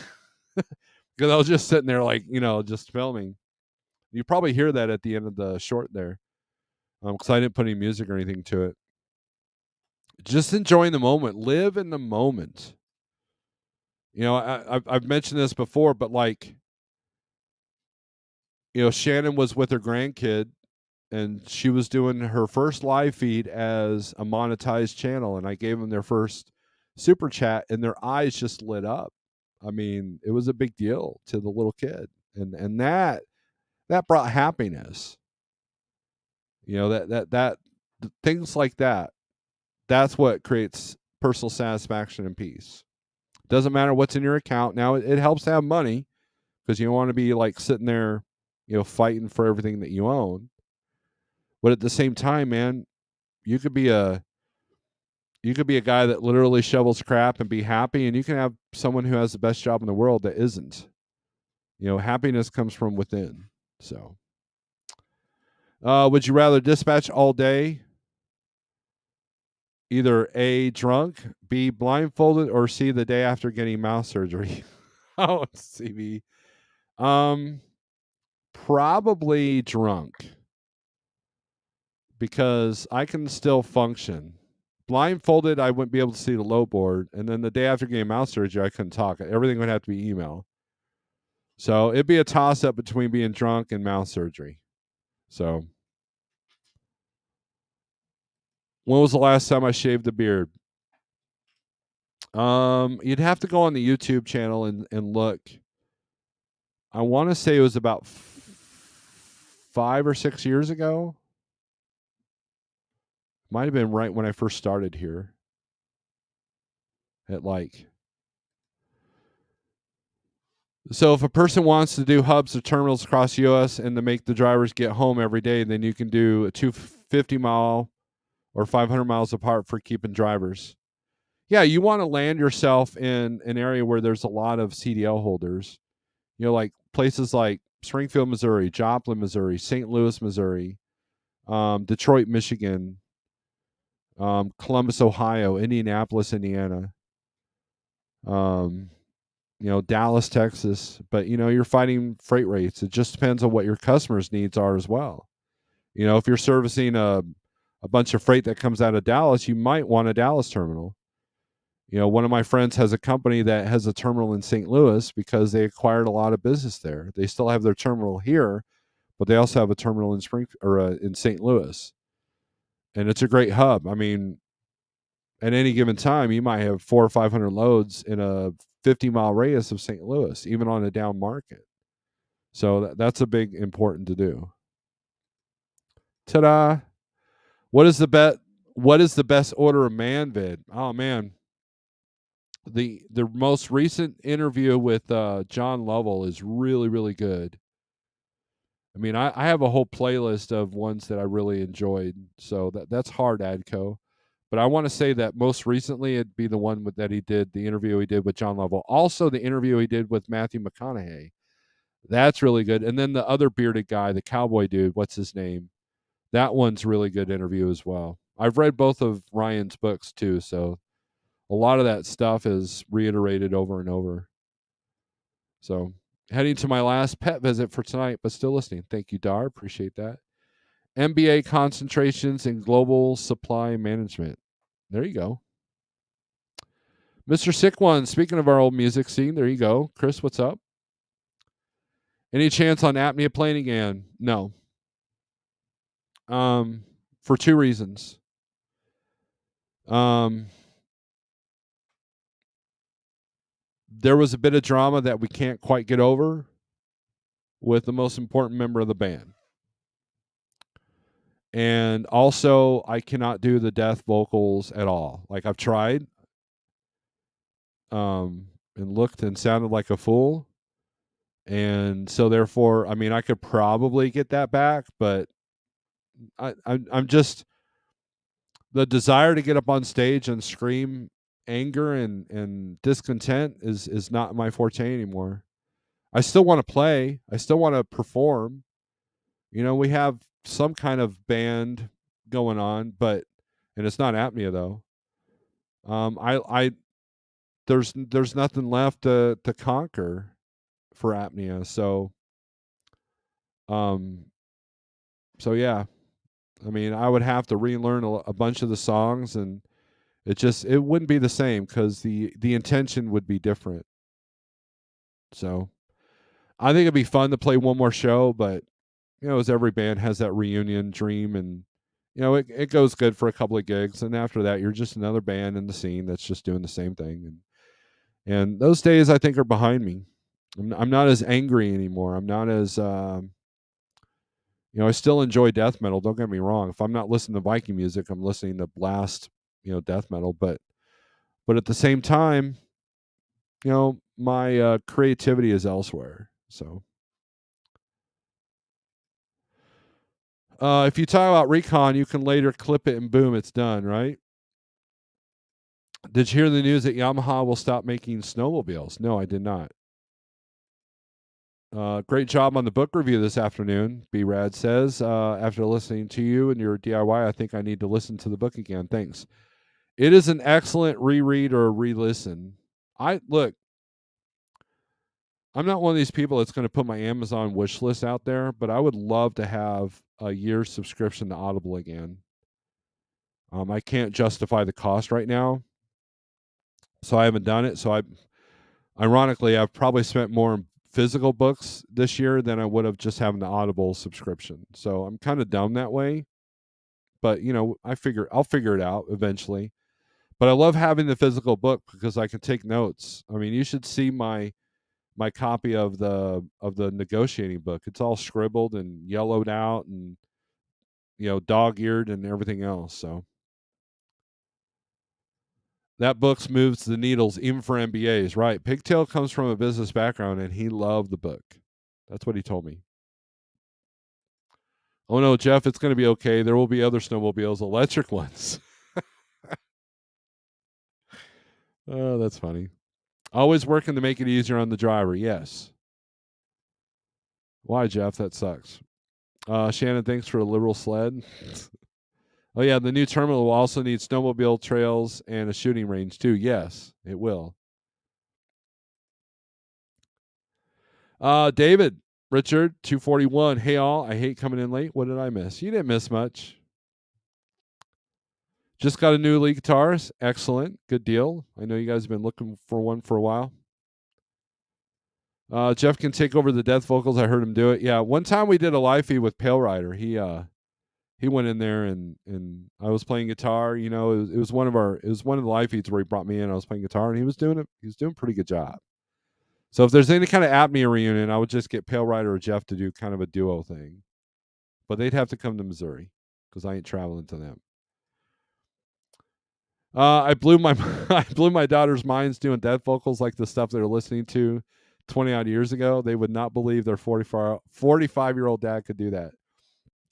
Because I was just sitting there, like, just filming. You probably hear that at the end of the short there, because I didn't put any music or anything to it. Just enjoying the moment. Live in the moment. I've mentioned this before, but like, Shannon was with her grandkid and she was doing her first live feed as a monetized channel, and I gave them their first super chat and their eyes just lit up. I mean, it was a big deal to the little kid, and that brought happiness. That things like that, that's what creates personal satisfaction and peace. Doesn't matter what's in your account. Now it helps to have money because you don't want to be like sitting there, fighting for everything that you own. But at the same time, man, you could be a guy that literally shovels crap and be happy, and you can have someone who has the best job in the world that isn't. Happiness comes from within. So, would you rather dispatch all day, either A, drunk, B, blindfolded, or C, the day after getting mouth surgery? Oh, CB. Probably drunk because I can still function. Blindfolded, I wouldn't be able to see the low board, and then the day after getting mouth surgery, I couldn't talk. Everything would have to be email. So it'd be a toss up between being drunk and mouth surgery. So, when was the last time I shaved a beard? You'd have to go on the YouTube channel and look. I want to say it was about 5 or 6 years ago. Might have been right when I first started here. So if a person wants to do hubs or terminals across the U.S. and to make the drivers get home every day, then you can do a 250-mile or 500 miles apart for keeping drivers. Yeah, you want to land yourself in an area where there's a lot of CDL holders. Like places like Springfield, Missouri, Joplin, Missouri, St. Louis, Missouri, Detroit, Michigan, Columbus, Ohio, Indianapolis, Indiana, Dallas, Texas. But, you're fighting freight rates. It just depends on what your customers' needs are as well. If you're servicing a bunch of freight that comes out of Dallas, you might want a Dallas terminal. One of my friends has a company that has a terminal in St. Louis because they acquired a lot of business there. They still have their terminal here, but they also have a terminal in in St. Louis, and it's a great hub. I mean, at any given time, you might have 400 or 500 loads in a 50-mile radius of St. Louis, even on a down market. So that's a big important to do. Ta-da! What is the best order of man vid? Oh man, the most recent interview with John Lovell is really, really good. I mean, I have a whole playlist of ones that I really enjoyed, so that's hard, Adco. But I want to say that most recently it'd be the one that he did, the interview he did with John Lovell. Also, the interview he did with Matthew McConaughey. That's really good. And then the other bearded guy, the cowboy dude, what's his name? That one's really good interview as well. I've read both of Ryan's books too, so a lot of that stuff is reiterated over and over. So, heading to my last pet visit for tonight, but still listening. Thank you, Dar. Appreciate that. MBA concentrations in global supply management. There you go. Mr. Sick One, speaking of our old music scene, there you go. Chris, what's up? Any chance on apnea playing again? No. For two reasons. There was a bit of drama that we can't quite get over with the most important member of the band. And also, I cannot do the death vocals at all. Like I've tried, and looked and sounded like a fool. And so, therefore, I mean, I could probably get that back, but I'm just the desire to get up on stage and scream anger and discontent is not my forte anymore. I still want to play. I still want to perform. We have some kind of band going on, but and it's not apnea though. I there's nothing left to conquer for apnea. Um, so yeah, I mean, I would have to relearn a bunch of the songs, and it wouldn't be the same because the intention would be different. So I think it'd be fun to play one more show, but as every band has that reunion dream, and it goes good for a couple of gigs, and after that, you're just another band in the scene that's just doing the same thing, and those days I think are behind me. I'm not as angry anymore. I'm not as I still enjoy death metal. Don't get me wrong. If I'm not listening to Viking music, I'm listening to blast, death metal. But at the same time, my creativity is elsewhere. So, if you talk about recon, you can later clip it and boom, it's done, right? Did you hear the news that Yamaha will stop making snowmobiles? No, I did not. Great job on the book review this afternoon, B Rad says. After listening to you and your DIY, I think I need to listen to the book again. Thanks. It is an excellent reread or re-listen. I'm not one of these people that's going to put my Amazon wish list out there, but I would love to have a year's subscription to Audible again. I can't justify the cost right now, so I haven't done it. Ironically, I've probably spent more on physical books this year than I would have just having the Audible subscription. So I'm kind of dumb that way, but I'll figure it out eventually. But I love having the physical book because I can take notes. I mean, you should see my copy of the negotiating book. It's all scribbled and yellowed out and dog-eared and everything else. So that book moves the needles even for MBAs, right? Pigtail comes from a business background and he loved the book. That's what he told me. Oh no, Jeff, it's going to be okay. There will be other snowmobiles, electric ones. Oh, that's funny. Always working to make it easier on the driver. Yes. Why, Jeff? That sucks. Shannon, thanks for a liberal sled. Oh yeah, the new terminal will also need snowmobile trails and a shooting range too. Yes, it will. David, Richard, 241. Hey all, I hate coming in late. What did I miss? You didn't miss much. Just got a new lead guitarist. Excellent. Good deal. I know you guys have been looking for one for a while. Jeff can take over the death vocals. I heard him do it. Yeah, one time we did a live feed with Pale Rider. He went in there and I was playing guitar. It was one of the live feeds where he brought me in. I was playing guitar and he was doing it. He was doing a pretty good job. So if there's any kind of apnea reunion, I would just get Pale Rider or Jeff to do kind of a duo thing, but they'd have to come to Missouri because I ain't traveling to them. I blew my I blew my daughter's minds doing death vocals like the stuff they're listening to 20 odd years ago. They would not believe their 45-year-old dad could do that.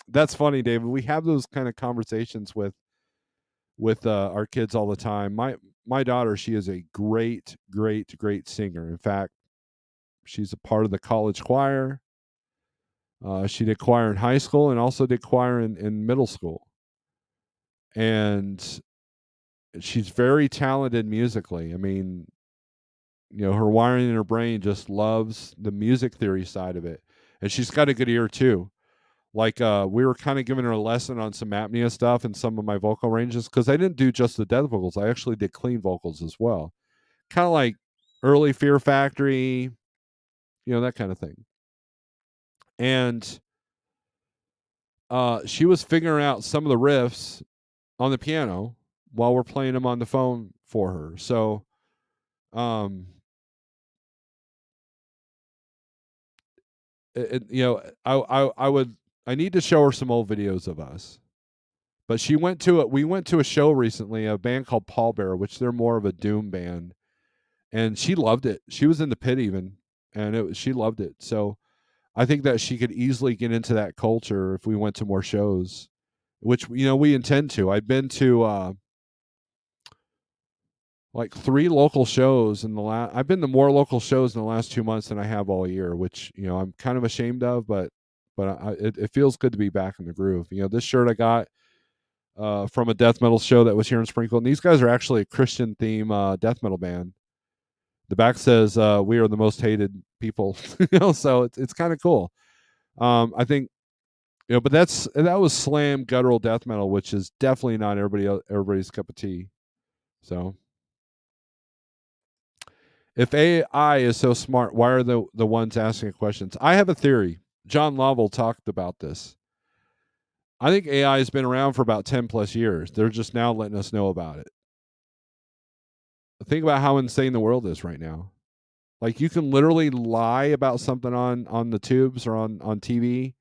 That's funny, David. We have those kind of conversations with our kids all the time. My daughter, she is a great, great, great singer. In fact, she's a part of the college choir. She did choir in high school and also did choir in middle school. And she's very talented musically. I mean, her wiring in her brain just loves the music theory side of it. And she's got a good ear too. Like we were kind of giving her a lesson on some apnea stuff and some of my vocal ranges because I didn't do just the death vocals. I actually did clean vocals as well. Kind of like early Fear Factory, that kind of thing. And she was figuring out some of the riffs on the piano while we're playing them on the phone for her. So, um, I need to show her some old videos of us But she went to it. We went to a show recently, a band called Pallbearer, which they're more of a doom band, and she loved it. She was in the pit even, and she loved it. So I think that she could easily get into that culture if we went to more shows, which we intend to. I've been to like 3 local shows in the last. I've been to more local shows in the last 2 months than I have all year, which I'm kind of ashamed of, but it feels good to be back in the groove. This shirt I got from a death metal show that was here in Springfield, and these guys are actually a Christian theme death metal band. The back says we are the most hated people, so it's kind of cool. I think but that was slam guttural death metal, which is definitely not everybody's cup of tea. So if AI is so smart, why are the ones asking questions? I have a theory. John Lovell talked about this. I think AI has been around for about 10 plus years. They're just now letting us know about it. Think about how insane the world is right now. Like, you can literally lie about something on the tubes or on TV,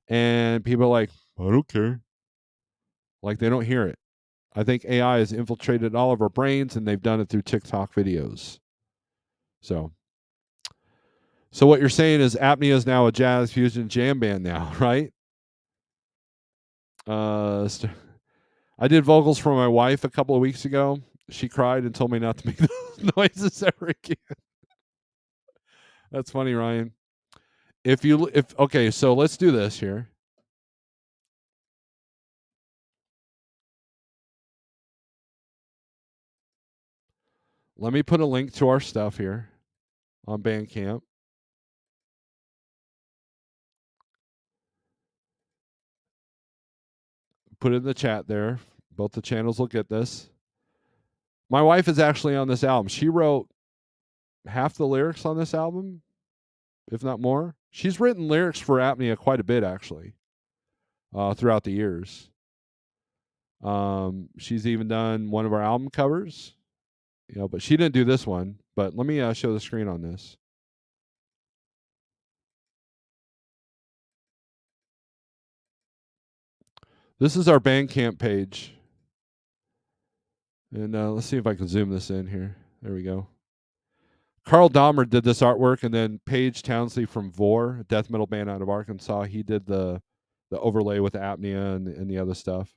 and people are like, I don't care. Like, they don't hear it. I think AI has infiltrated all of our brains, and they've done it through TikTok videos. So what you're saying is Apnea is now a jazz fusion jam band now, right? I did vocals for my wife a couple of weeks ago. She cried and told me not to make those noises ever again. That's funny, Ryan. If okay, so let's do this here. Let me put a link to our stuff here on Bandcamp. Put it in the chat there. Both the channels will get this. My wife is actually on this album. She wrote half the lyrics on this album, if not more. She's written lyrics for Apnea quite a bit, actually, throughout the years. She's even done one of our album covers, but she didn't do this one. But let me show the screen on this. This is our Bandcamp page. And let's see if I can zoom this in here. There we go. Carl Dahmer did this artwork, and then Paige Townsley from Vor, a death metal band out of Arkansas, he did the overlay with Apnea and the other stuff.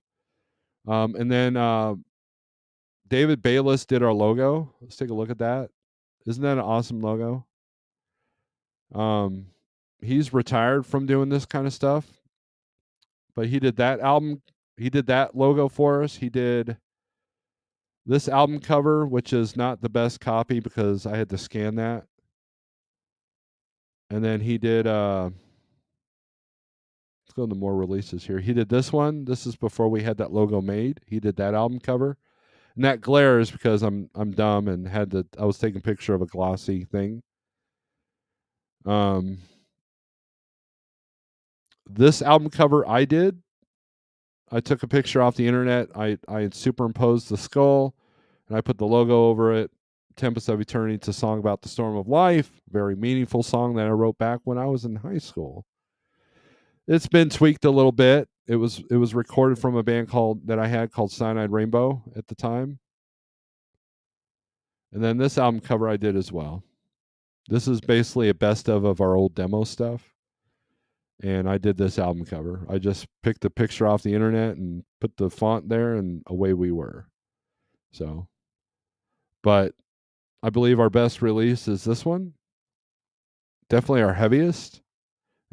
And then David Bayless did our logo. Let's take a look at that. Isn't that an awesome logo? He's retired from doing this kind of stuff, but he did that album. He did that logo for us. He did this album cover, which is not the best copy because I had to scan that. And then he did let's go into more releases here. He did this one. This is before we had that logo made. He did that album cover. And that glare is because I'm dumb and I was taking a picture of a glossy thing. This album cover I took a picture off the internet. I superimposed the skull and I put the logo over it. Tempest of Eternity. It's a song about the storm of life. Very meaningful song that I wrote back when I was in high school. It's been tweaked a little bit. It was recorded from a band that I had called Cyanide Rainbow at the time. And then this album cover I did as well. This is basically a best of our old demo stuff. And I did this album cover. I just picked a picture off the internet and put the font there, and away we were. So, but I believe our best release is this one. Definitely our heaviest.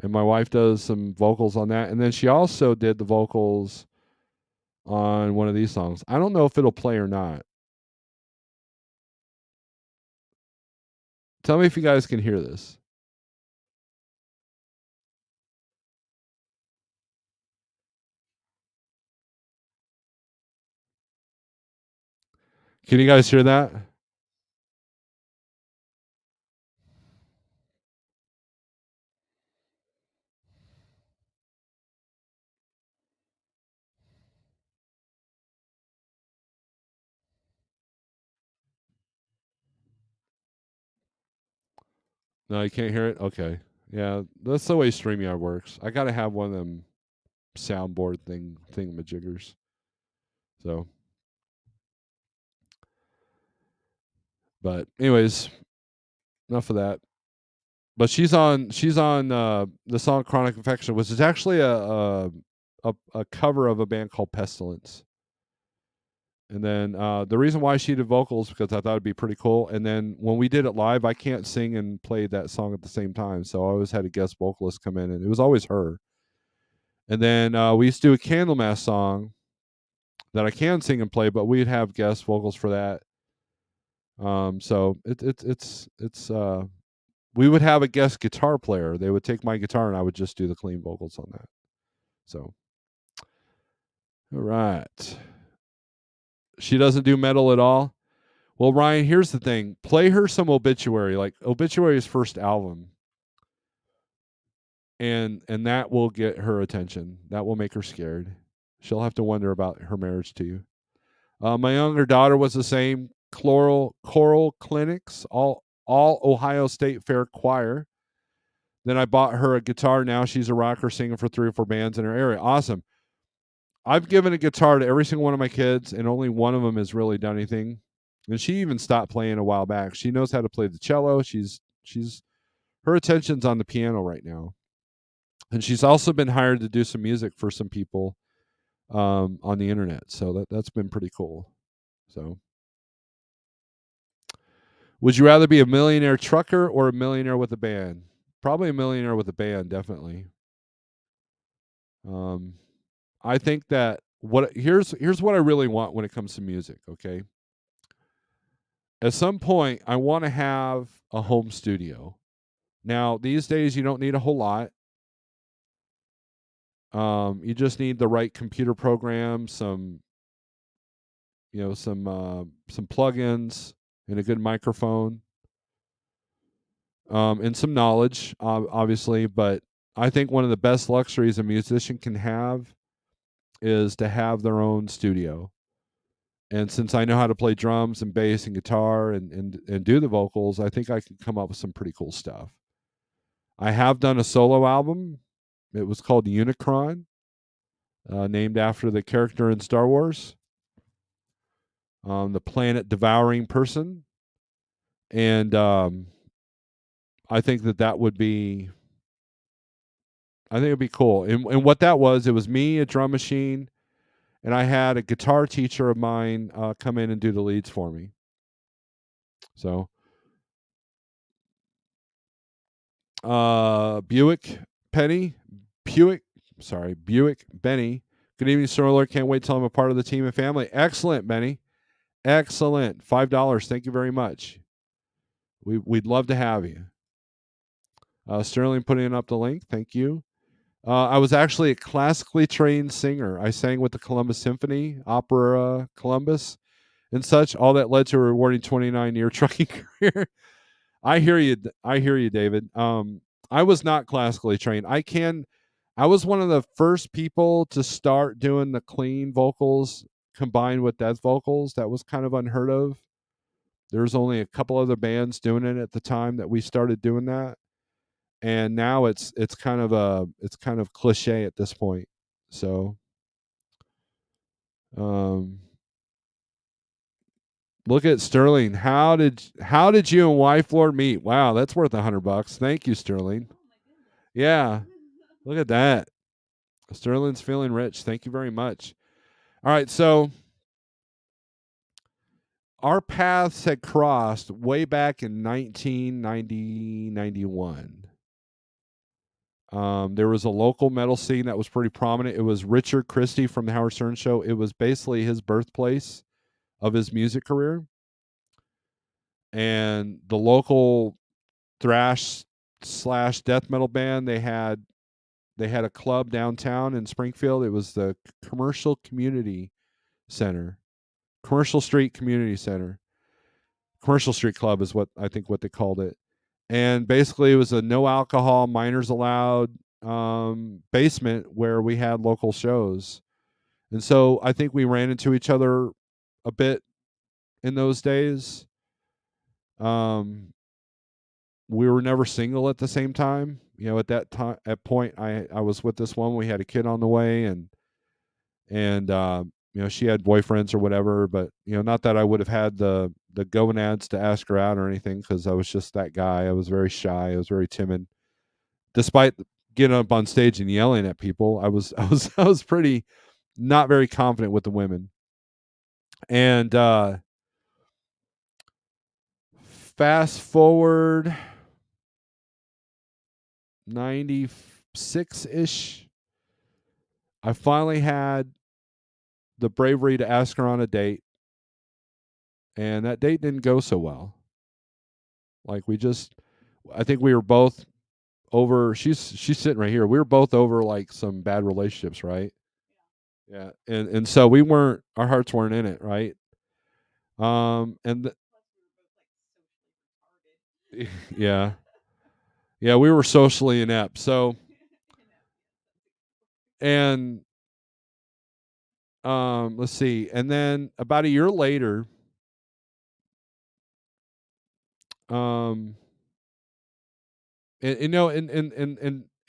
And my wife does some vocals on that. And then she also did the vocals on one of these songs. I don't know if it'll play or not. Tell me if you guys can hear this. Can you guys hear that? No, you can't hear it? Okay. Yeah, that's the way StreamYard works. I got to have one of them soundboard thingamajiggers. So, but anyways, enough of that. But she's on the song "Chronic Infection," which is actually a cover of a band called Pestilence. And then the reason why she did vocals because I thought it'd be pretty cool. And then when we did it live, I can't sing and play that song at the same time, so I always had a guest vocalist come in, and it was always her. And then we used to do a Candlemass song that I can sing and play, but we'd have guest vocals for that. So it's we would have a guest guitar player. They would take my guitar, and I would just do the clean vocals on that. So, all right. She doesn't do metal at all. Well, Ryan, here's the thing. Play her some Obituary, like Obituary's first album. And that will get her attention. That will make her scared. She'll have to wonder about her marriage to you. My younger daughter was the same. Choral Clinics, all Ohio State Fair choir. Then I bought her a guitar. Now she's a rocker singing for 3 or 4 bands in her area. Awesome. I've given a guitar to every single one of my kids, and only one of them has really done anything. And she even stopped playing a while back. She knows how to play the cello. She's her attention's on the piano right now. And she's also been hired to do some music for some people on the internet. So that's been pretty cool. So, would you rather be a millionaire trucker or a millionaire with a band? Probably a millionaire with a band, definitely. I think that here's what I really want when it comes to music, okay? At some point I want to have a home studio. Now, these days you don't need a whole lot. You just need the right computer program, some plugins and a good microphone, and some knowledge, obviously. But I think one of the best luxuries a musician can have is to have their own studio. And since I know how to play drums and bass and guitar and do the vocals, I think I can come up with some pretty cool stuff. I have done a solo album. It was called Unicron, named after the character in Star Wars, the planet devouring person. And I think that would be, I think it'd be cool. And what that was, it was me, a drum machine, and I had a guitar teacher of mine come in and do the leads for me. So, Buick Benny. Good evening, Snorelord. Can't wait till I'm a part of the team and family. Excellent, Benny. Excellent. $5. Thank you very much. We'd love to have you. Sterling putting up the link. Thank you. I was actually a classically trained singer. I sang with the Columbus Symphony, Opera Columbus, and such. All that led to a rewarding 29-year trucking career. I hear you, David. I was not classically trained. I was one of the first people to start doing the clean vocals combined with death vocals. That was kind of unheard of. There was only a couple other bands doing it at the time that we started doing that. And now it's kind of cliche at this point. So look at Sterling. How did you and Wife Lord meet? Wow, that's worth $100. Thank you, Sterling. Yeah, look at that. Sterling's feeling rich. Thank you very much. All right, so our paths had crossed way back in 1991. There was a local metal scene that was pretty prominent. It was Richard Christie from the Howard Stern Show. It was basically his birthplace of his music career. And the local thrash / death metal band, they had a club downtown in Springfield. It was the Commercial Street Community Center. Commercial Street Club is what I think what they called it. And basically it was a no alcohol, minors allowed basement where we had local shows. And so I think we ran into each other a bit in those days. We were never single at the same time. At that point I was with this one. We had a kid on the way, and she had boyfriends or whatever, but not that I would have had the gonads to ask her out or anything, because I was just that guy. I was very shy. I was very timid. Despite getting up on stage and yelling at people, I was pretty not very confident with the women. And fast forward 96 ish, I finally had the bravery to ask her on a date, and that date didn't go so well. Like I think we were both over. She's sitting right here. We were both over like some bad relationships, right? Yeah, and so our hearts weren't in it, right? And yeah, yeah, we were socially inept. So and let's see, and then about a year later, um, and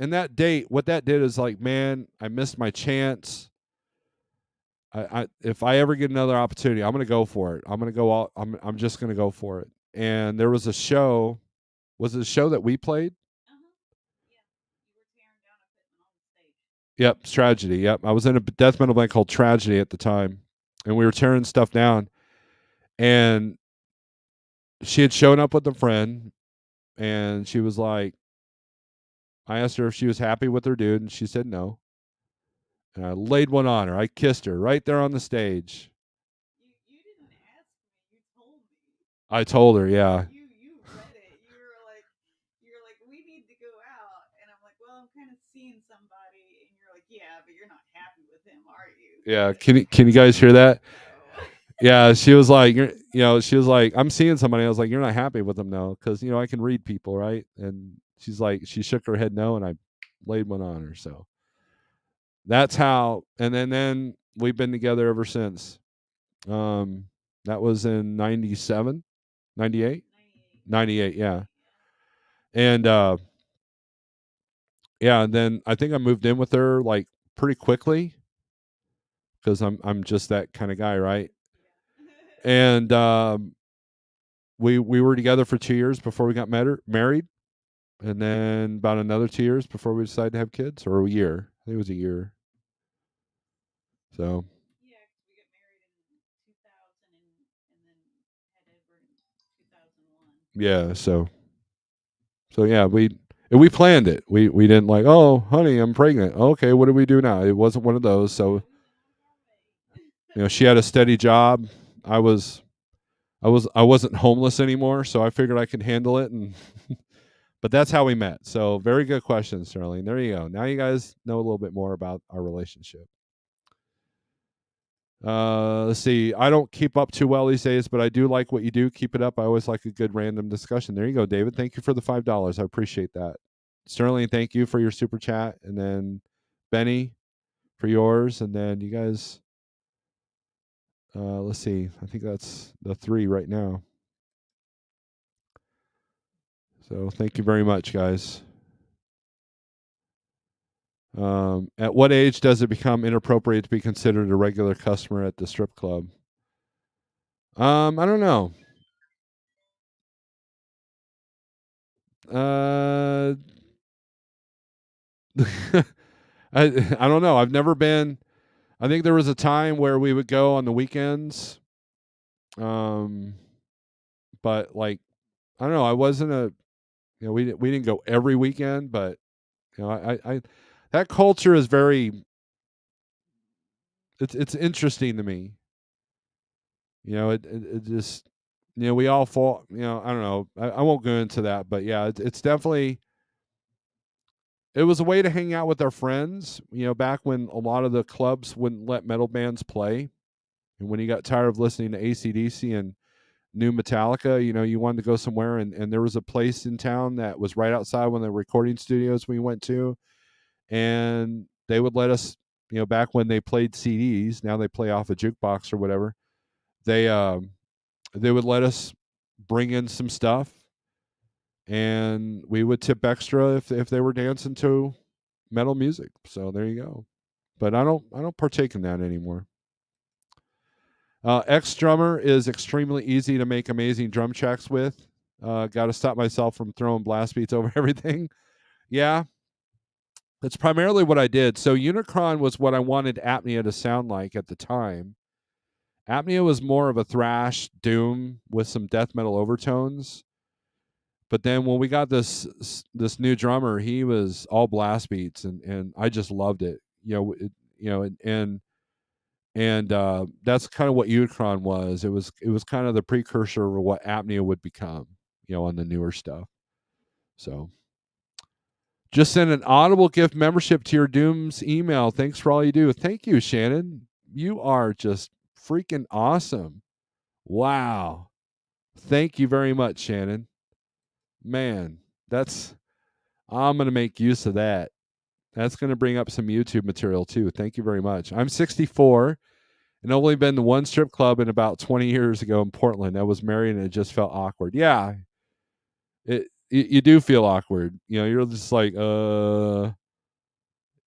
and that date, what that did is like, man, I missed my chance. If I ever get another opportunity, I'm gonna go for it. I'm gonna go all. I'm just gonna go for it. And there was a show. Was it a show that we played? Yep, Tragedy. Yep, I was in a death metal band called Tragedy at the time, and we were tearing stuff down. And she had shown up with a friend, and she was like, I asked her if she was happy with her dude, and she said no. And I laid one on her. I kissed her right there on the stage. You didn't ask me. You told me. I told her, yeah. You read it. You were like, we need to go out, and I'm like, well, I'm kind of seeing somebody, and you're like, yeah, but you're not happy with him, are you? Yeah, can you guys hear that? No. Yeah, she was like, she was like, I'm seeing somebody. I was like, you're not happy with them, though, because I can read people, right? And she's like, she shook her head no, and I laid one on her. So that's how. And then we've been together ever since. Um, that was in 97, 98, 98, yeah. And yeah, and then I think I moved in with her like pretty quickly, because I'm just that kind of guy, right? And we were together for 2 years before we got married, and then about another 2 years before we decided to have kids, or a year. I think it was a year. So Yeah, because we got married in 2000 and then had Edward in 2001. yeah, so yeah, we planned it. We didn't like, oh honey, I'm pregnant. Okay, what do we do now? It wasn't one of those. So she had a steady job. I was I wasn't homeless anymore, so I figured I could handle it. And but that's how we met. So very good question, Sterling. There you go. Now you guys know a little bit more about our relationship. Let's see. I don't keep up too well these days, but I do like what you do. Keep it up. I always like a good random discussion. There you go, David. Thank you for the $5. I appreciate that. Sterling, thank you for your super chat, and then Benny for yours, and then you guys. Let's see. I think that's the 3 right now. So thank you very much, guys. At what age does it become inappropriate to be considered a regular customer at the strip club? I don't know. Uh, I don't know. I've never been. I think there was a time where we would go on the weekends. Um, but like I don't know. I wasn't a. We didn't go every weekend, but I that culture is very. It's interesting to me. It just we all fall. I don't know. I won't go into that, but yeah, it's definitely. It was a way to hang out with our friends. Back when a lot of the clubs wouldn't let metal bands play, and when you got tired of listening to AC/DC and new Metallica, you wanted to go somewhere, and there was a place in town that was right outside one of the recording studios we went to, and they would let us, back when they played CDs, now they play off a jukebox or whatever. They would let us bring in some stuff, and we would tip extra if they were dancing to metal music. So there you go. But I don't partake in that anymore. X drummer is extremely easy to make amazing drum tracks with. Got to stop myself from throwing blast beats over everything. Yeah, that's primarily what I did. So Unicron was what I wanted Apnea to sound like at the time. Apnea was more of a thrash doom with some death metal overtones. But then when we got this new drummer, he was all blast beats, and I just loved it. And that's kind of what Unicron was. It was kind of the precursor of what Apnea would become, on the newer stuff. So just send an Audible gift membership to your Dooms email. Thanks for all you do. Thank you, Shannon. You are just freaking awesome. Wow. Thank you very much, Shannon. Man, I'm going to make use of that. That's going to bring up some YouTube material too. Thank you very much. I'm 64 and only been to one strip club in about 20 years ago in Portland. I was married and it just felt awkward. Yeah. You do feel awkward. You're just like,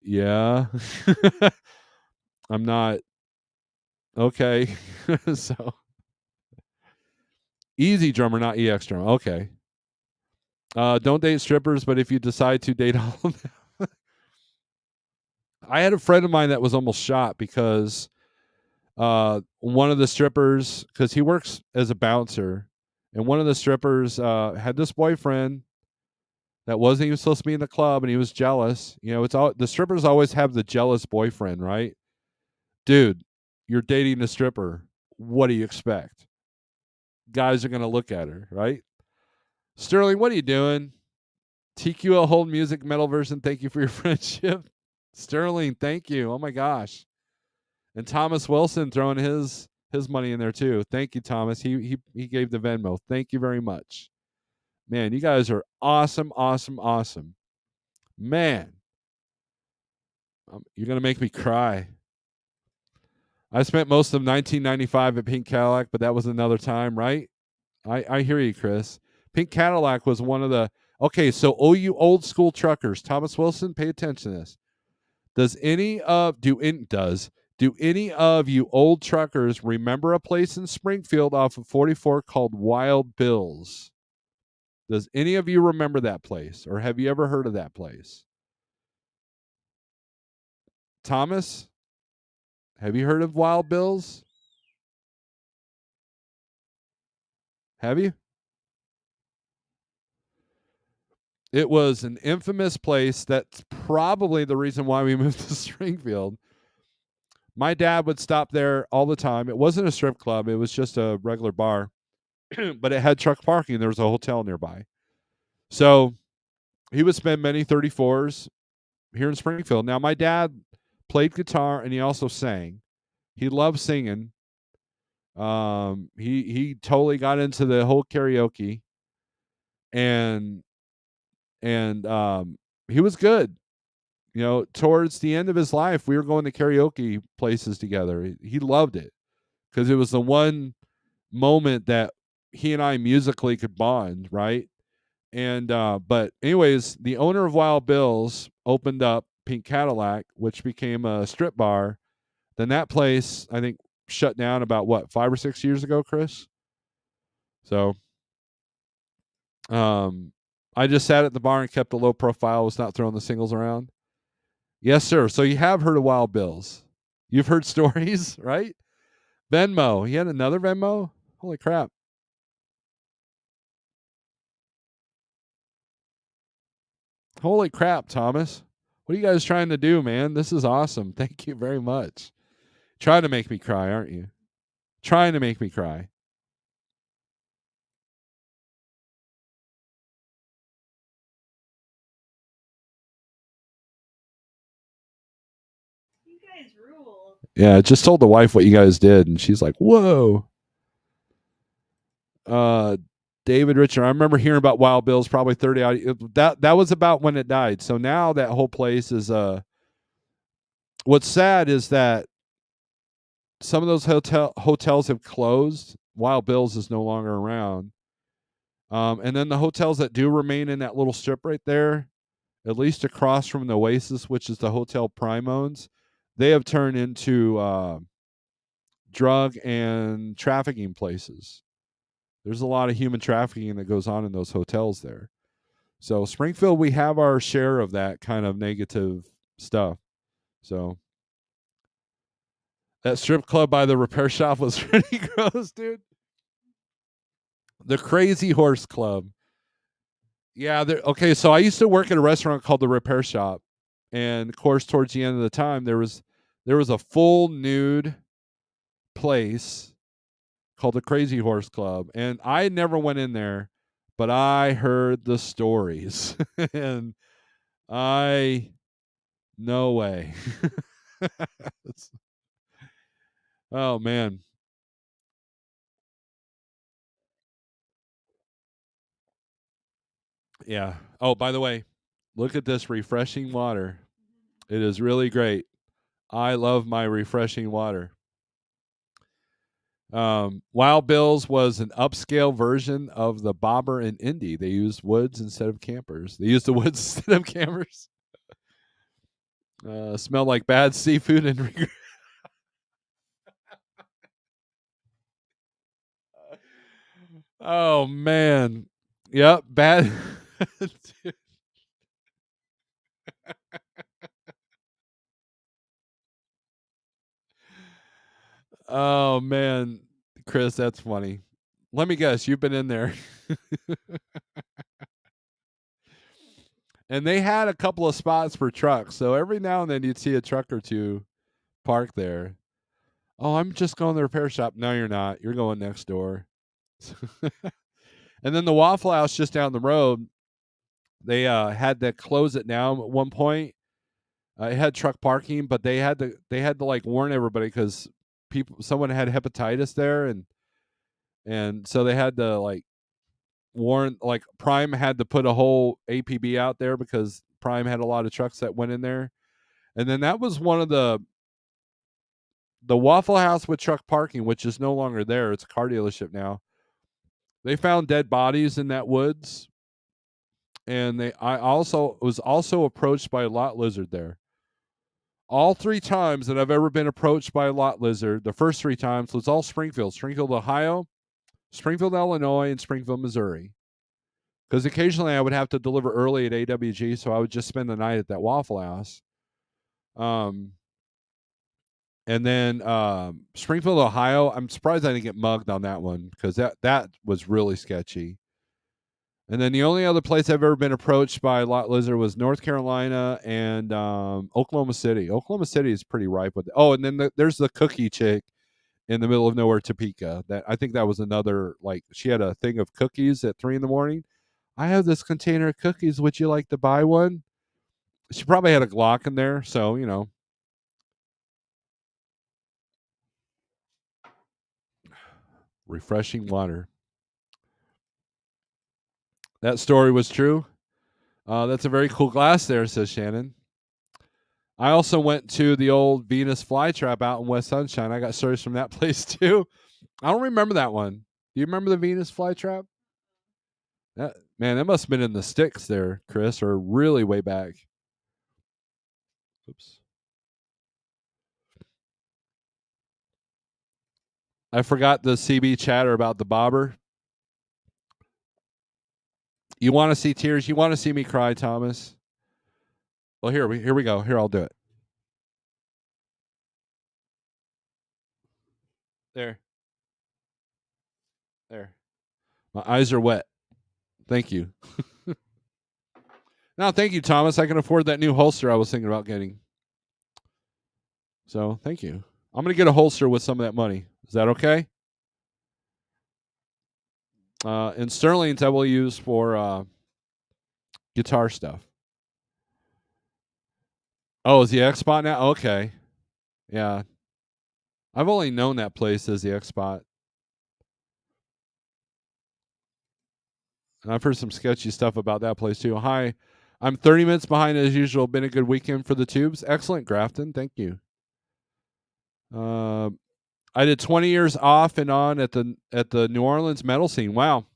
yeah. I'm not okay. So easy drummer, not EX drummer. Okay. Don't date strippers, but if you decide to date all of them. I had a friend of mine that was almost shot because one of the strippers, because he works as a bouncer, and one of the strippers had this boyfriend that wasn't even supposed to be in the club, and he was jealous. It's all the strippers always have the jealous boyfriend, right? Dude, you're dating a stripper. What do you expect? Guys are gonna look at her, right? Sterling, what are you doing? TQL Hold Music Metal Version. Thank you for your friendship. Sterling, thank you. Oh my gosh. And Thomas Wilson throwing his money in there too. Thank you, Thomas. He gave the Venmo. Thank you very much. Man, you guys are awesome, awesome, awesome. Man, you're gonna make me cry. I spent most of 1995 at Pink Cadillac, but that was another time, right? I hear you, Chris. Pink Cadillac was one of the. Okay, so you old school truckers, Thomas Wilson, pay attention to this. Does any of you old truckers remember a place in Springfield off of 44 called Wild Bill's? Does any of you remember that place, or have you ever heard of that place? Thomas, have you heard of Wild Bill's? Have you? It was an infamous place. That's probably the reason why we moved to Springfield. My dad would stop there all the time. It wasn't a strip club, it was just a regular bar, but it had truck parking. There was a hotel nearby. So he would spend many 34s here in Springfield. Now, my dad played guitar and he also sang. He loved singing. He totally got into the whole karaoke, and he was good. Towards the end of his life, we were going to karaoke places together. He loved it because it was the one moment that he and I musically could bond, right? And but anyways, the owner of Wild Bill's opened up Pink Cadillac, which became a strip bar. Then that place, I think, shut down about 5 or 6 years ago, Chris. So, I just sat at the bar and kept a low profile. Was not throwing the singles around. Yes, sir. So you have heard of Wild Bill's. You've heard stories, right? Venmo. He had another Venmo. Holy crap. Holy crap, Thomas. What are you guys trying to do, man? This is awesome. Thank you very much. Trying to make me cry, aren't you? Trying to make me cry. You guys rule. Yeah, I just told the wife what you guys did, and she's like, whoa. David Richard, I remember hearing about Wild Bill's probably 30 out. That was about when it died. So now that whole place is what's sad is that some of those hotels have closed. Wild Bill's is no longer around. And then the hotels that do remain in that little strip right there, at least across from the Oasis, which is the hotel Prime owns, they have turned into drug and trafficking places. There's a lot of human trafficking that goes on in those hotels there. So Springfield, we have our share of that kind of negative stuff. So that strip club by the repair shop was pretty gross, dude. The Crazy Horse Club. Yeah, okay, so I used to work at a restaurant called the Repair Shop. And of course, towards the end of the time, there was a full nude place called the Crazy Horse Club. And I never went in there, but I heard the stories. And no way. Oh man. Yeah. Oh, by the way, look at this refreshing water. It is really great. I love my refreshing water. Wild Bill's was an upscale version of the bobber in Indy. They used woods instead of campers. They used the woods instead of campers. Smelled like bad seafood and oh man. Yep, bad. Oh man, Chris, that's funny. Let me guess, you've been in there. And they had a couple of spots for trucks, so every now and then you'd see a truck or two parked there. Oh, I'm just going to the repair shop. No, you're not. You're going next door. And then the Waffle House just down the road, they had to close it down at one point. It had truck parking, but they had to like warn everybody because someone had hepatitis there, and so they had to like warn, like Prime had to put a whole APB out there because Prime had a lot of trucks that went in there. And then that was one of the Waffle House with truck parking, which is no longer there. It's a car dealership now. They found dead bodies in that woods, and I also was also approached by a lot lizard there. All three times that I've ever been approached by a lot lizard, the first three times was all Springfield, Ohio, Springfield, Illinois, and Springfield, Missouri. Because occasionally I would have to deliver early at AWG, so I would just spend the night at that Waffle House. And then Springfield, Ohio, I'm surprised I didn't get mugged on that one because that was really sketchy. And then the only other place I've ever been approached by a lot lizard was North Carolina and Oklahoma City. Oklahoma City is pretty ripe with it. Oh, and then there's the cookie chick in the middle of nowhere, Topeka. That I think that was another, like, she had a thing of cookies at 3 a.m. I have this container of cookies. Would you like to buy one? She probably had a Glock in there, so refreshing water. That story was true. That's a very cool glass there, says Shannon. I also went to the old Venus flytrap out in West Sunshine. I got stories from that place too. I don't remember that one. Do you remember the Venus flytrap? That must have been in the sticks there, Chris, or really way back. Oops. I forgot the CB chatter about the bobber. You want to see tears? You want to see me cry, Thomas? Well, here we go. Here, I'll do it. There. There. My eyes are wet. Thank you. No, thank you, Thomas. I can afford that new holster I was thinking about getting. So, thank you. I'm going to get a holster with some of that money. Is that okay? And sterling's I will use for guitar stuff. Oh, is the X Spot now? Okay. Yeah. I've only known that place as the X Spot. And I've heard some sketchy stuff about that place too. Hi, I'm 30 minutes behind as usual. Been a good weekend for the tubes. Excellent, Grafton. Thank you. I did 20 years off and on at the New Orleans metal scene. Wow.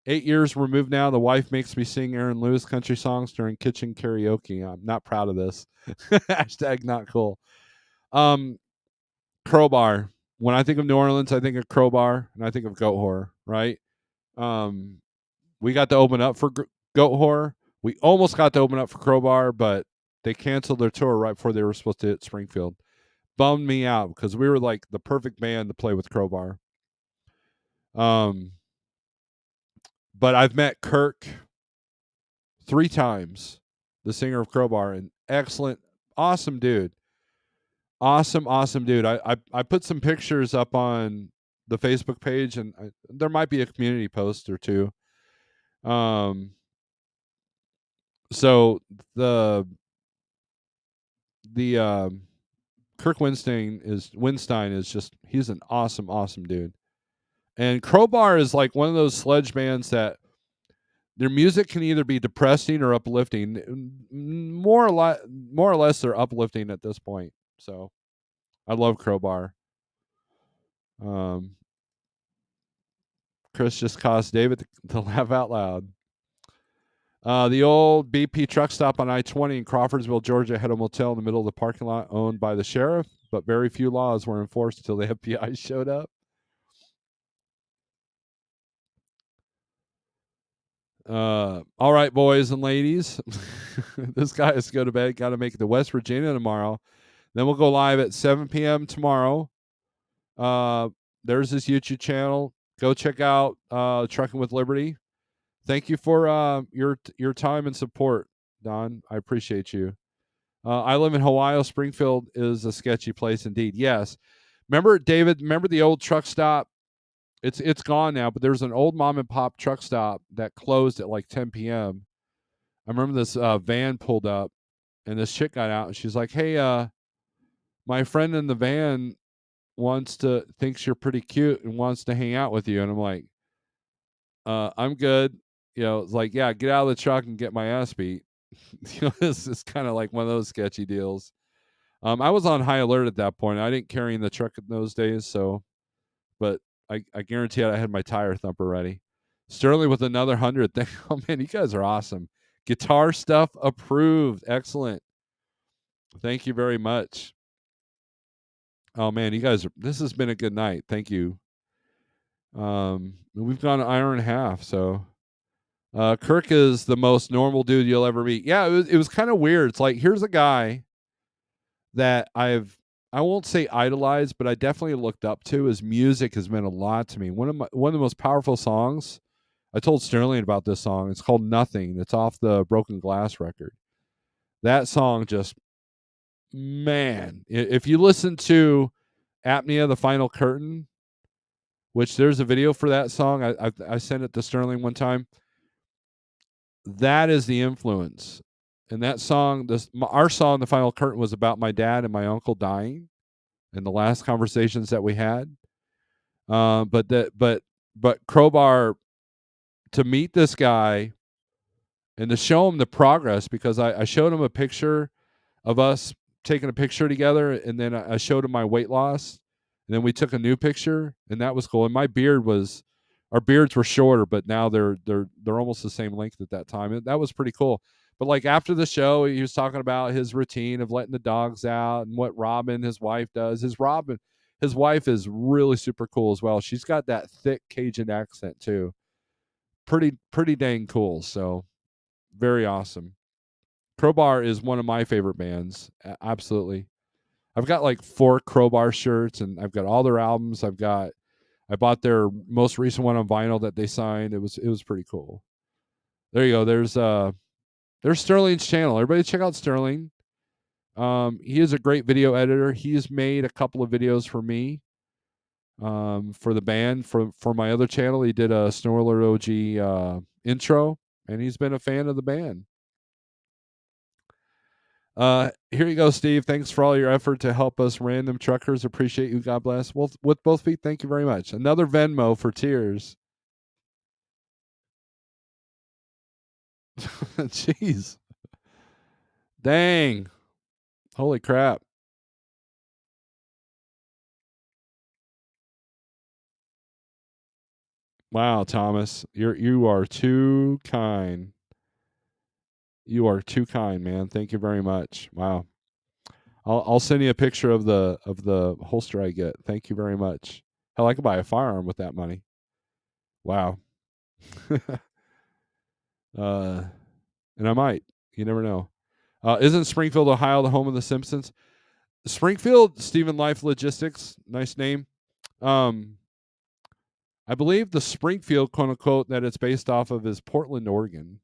8 years removed now. The wife makes me sing Aaron Lewis country songs during kitchen karaoke. I'm not proud of this. Hashtag not cool. Crowbar. when I think of New Orleans, I think of Crowbar and I think of Goat Horror, right? Um, we got to open up for Goat Horror. We almost got to open up for Crowbar, but they canceled their tour right before they were supposed to hit Springfield. Bummed me out because we were like the perfect band to play with Crowbar. But I've met Kirk 3 times, the singer of Crowbar, and excellent, awesome dude. Awesome dude. I put some pictures up on the Facebook page, and there might be a community post or two. So the Kirk Winstein is just, he's an awesome dude. And Crowbar is like one of those sledge bands that their music can either be depressing or uplifting. More or less, they're uplifting at this point. So I love Crowbar. Chris just caused David to laugh out loud. The old BP truck stop on I-20 in Crawfordsville, Georgia, had a motel in the middle of the parking lot owned by the sheriff, but very few laws were enforced until the FBI showed up. All right, boys and ladies. This guy has to go to bed. Got to make it to West Virginia tomorrow. Then we'll go live at 7 p.m. tomorrow. There's this YouTube channel. Go check out Trucking with Liberty. Thank you for your time and support, Don. I appreciate you. I live in Ohio. Springfield is a sketchy place indeed. Yes. Remember, David, remember the old truck stop? It's gone now, but there's an old mom and pop truck stop that closed at like 10 p.m. I remember this van pulled up, and this chick got out, and she's like, "Hey, my friend in the van thinks you're pretty cute and wants to hang out with you." And I'm like, "I'm good." It's like, "Yeah, get out of the truck and get my ass beat." This is kind of like one of those sketchy deals. I was on high alert at that point. I didn't carry in the truck in those days, but I guarantee I had my tire thumper ready. Sterling with another 100. Oh man, you guys are awesome. Guitar stuff approved. Excellent. Thank you very much. Oh man, this has been a good night. Thank you. We've gone an hour and a half, so Kirk is the most normal dude you'll ever meet. Yeah, it was kind of weird. It's like, here's a guy that I won't say idolized, but I definitely looked up to. His music has meant a lot to me. One of the most powerful songs. I told Sterling about this song. It's called Nothing. It's off the Broken Glass record. That song just, man, if you listen to Apnea, the Final Curtain, which there's a video for that song. I sent it to Sterling one time. That is the influence. And that song, our song, The Final Curtain, was about my dad and my uncle dying and the last conversations that we had. But Crowbar, to meet this guy and to show him the progress, because I showed him a picture of us taking a picture together, and then I showed him my weight loss, and then we took a new picture, and that was cool. And our beards were shorter, but now they're almost the same length at that time. And that was pretty cool. But like after the show, he was talking about his routine of letting the dogs out and what Robin, his wife, does. His wife is really super cool as well. She's got that thick Cajun accent too. Pretty dang cool. So very awesome. Crowbar is one of my favorite bands. Absolutely. I've got like 4 Crowbar shirts, and I've got all their albums. I bought their most recent one on vinyl that they signed. It was pretty cool. There you go. There's Sterling's channel. Everybody check out Sterling. He is a great video editor. He's made a couple of videos for me. For the band, for my other channel, he did a Snorelord OG intro, and he's been a fan of the band. Here you go, Steve. Thanks for all your effort to help us random truckers. Appreciate you. God bless. Well, with both feet, thank you very much. Another Venmo for tears. Jeez. Dang. Holy crap. Wow, Thomas. You are too kind. You are too kind, man. Thank you very much. Wow. I'll send you a picture of the holster I get. Thank you very much. Hell, I could buy a firearm with that money. Wow. uh, and I might. You never know. Isn't Springfield, Ohio, the home of the Simpsons? Springfield, Stephen Life Logistics, nice name. Um, I believe the Springfield, quote unquote, that it's based off of is Portland, Oregon.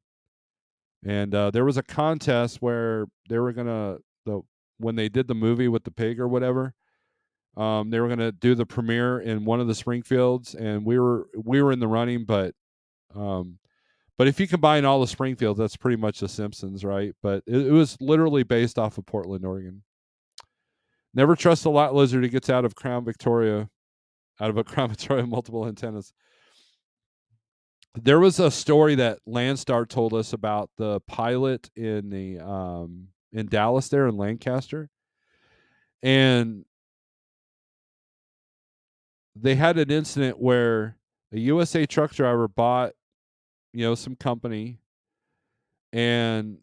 And there was a contest where they were gonna when they did the movie with the pig or whatever. They were gonna do the premiere in one of the Springfields, and we were in the running, um, but if you combine all the Springfields, that's pretty much the Simpsons, right? But it was literally based off of Portland, Oregon. Never trust a lot lizard. He gets out of Crown Victoria, out of a Crown Victoria, multiple antennas. There was a story that Landstar told us about the pilot in Dallas there in Lancaster, and they had an incident where a USA truck driver bought some company, and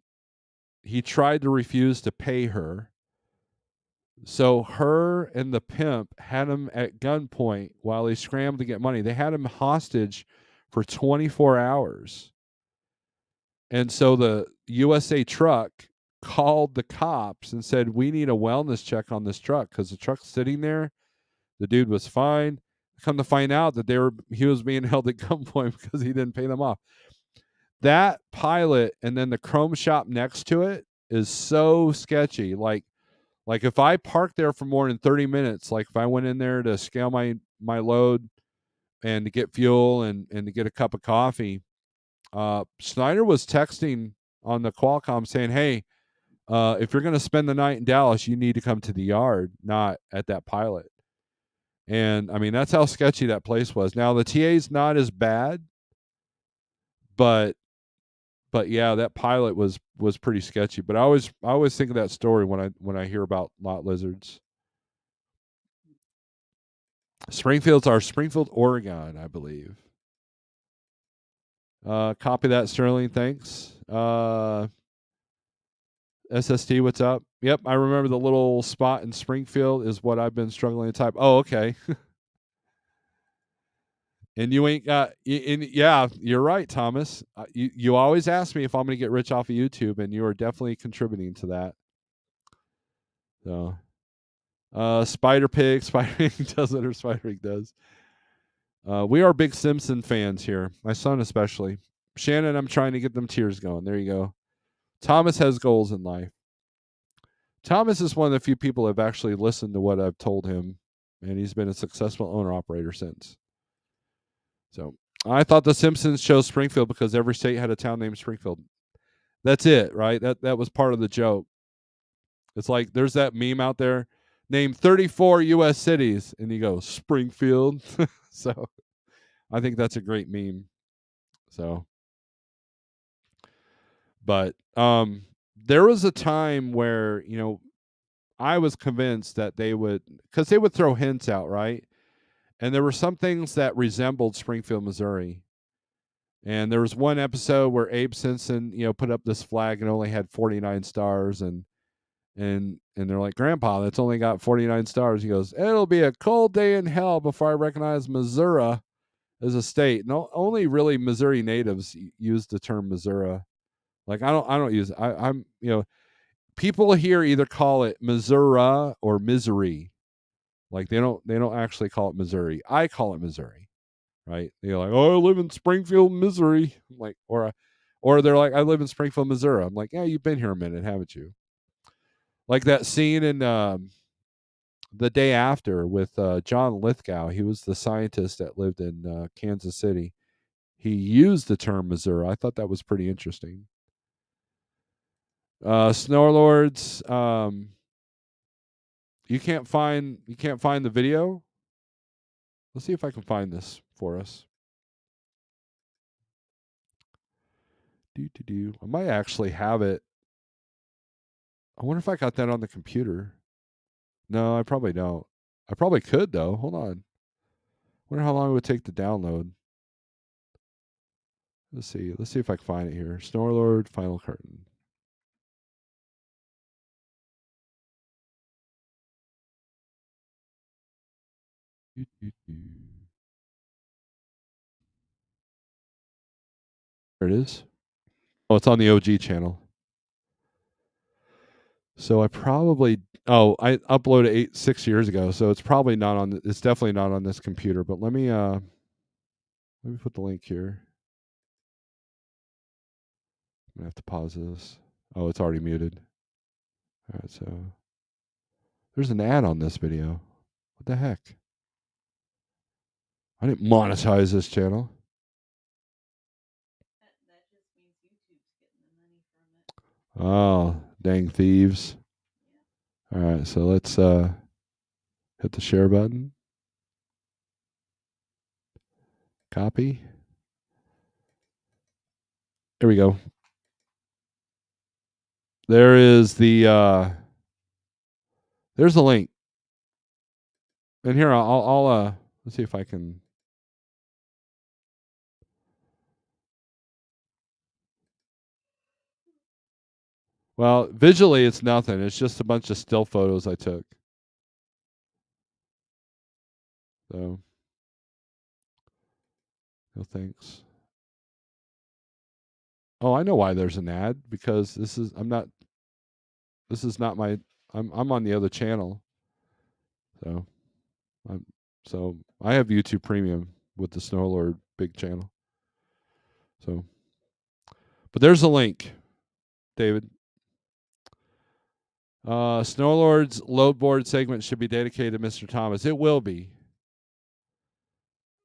he tried to refuse to pay her. So her and the pimp had him at gunpoint while he scrambled to get money. They had him hostage for 24 hours. And so the USA truck called the cops and said, "We need a wellness check on this truck because the truck's sitting there. The dude was fine." Come to find out that he was being held at gunpoint because he didn't pay them off. That pilot and then the chrome shop next to it is so sketchy. Like if I parked there for more than 30 minutes, like if I went in there to scale my load and to get fuel and to get a cup of coffee, Snyder was texting on the Qualcomm saying, "Hey, if you're going to spend the night in Dallas, you need to come to the yard, not at that pilot." And I mean, that's how sketchy that place was. Now the TA's not as bad, but yeah, that pilot was pretty sketchy. But I always think of that story when I hear about lot lizards. Springfield's our Springfield, Oregon, I believe. Copy that, Sterling. Thanks. SST, what's up? Yep, I remember the little spot in Springfield is what I've been struggling to type. Oh, okay. And you ain't got, yeah, you're right, Thomas. You always ask me if I'm going to get rich off of YouTube, and you are definitely contributing to that. So, Spider Pig, Spider Pig does what her Spider Pig does. We are big Simpson fans here, my son especially. Shannon, I'm trying to get them tears going. There you go. Thomas has goals in life. Thomas is one of the few people who have actually listened to what I've told him, and he's been a successful owner operator since. So I thought The Simpsons chose Springfield because every state had a town named Springfield. That's it, right? That was part of the joke. It's like there's that meme out there, name 34 U.S. cities, and you go Springfield. So I think that's a great meme. So, but there was a time where I was convinced that because they would throw hints out, right? And there were some things that resembled Springfield, Missouri. And there was one episode where Abe Simpson, put up this flag and only had 49 stars, and they're like, "Grandpa, that's only got 49 stars." He goes, "It'll be a cold day in hell before I recognize Missouri as a state." No, only really Missouri natives use the term Missouri. Like I don't use it. I'm people here either call it Missouri or misery. Like they don't actually call it Missouri. I call it Missouri, right? They're like, "Oh, I live in Springfield, Missouri." I'm like, or they're like, "I live in Springfield, Missouri." I'm like, "Yeah, you've been here a minute, haven't you?" Like that scene in The Day After with John Lithgow. He was the scientist that lived in Kansas City. He used the term Missouri. I thought that was pretty interesting. Snorelords. You can't find the video. Let's see if I can find this for us. I might actually have it. I wonder if I got that on the computer. No, I probably don't. I probably could though. Hold on. Wonder how long it would take to download. Let's see. Let's see if I can find it here. Snorelord Final Curtain. There it is. Oh, it's on the OG channel. So I probably I uploaded 6 years ago, so it's probably not on. It's definitely not on this computer. But let me put the link here. I'm gonna have to pause this. Oh, it's already muted. All right, so there's an ad on this video. What the heck? I didn't monetize this channel. That just means YouTube's getting the money from it. Oh, dang thieves. All right, so let's hit the share button. Copy. There we go. There is there's the link. And here I'll let's see if I can. Well, visually it's nothing. It's just a bunch of still photos I took. So, no thanks. Oh, I know why there's an ad, because this is not my I'm on the other channel. So, I have YouTube Premium with the Snorelord big channel. So, but there's a link, David. Snorelord's load board segment should be dedicated to Mr. Thomas. It will be.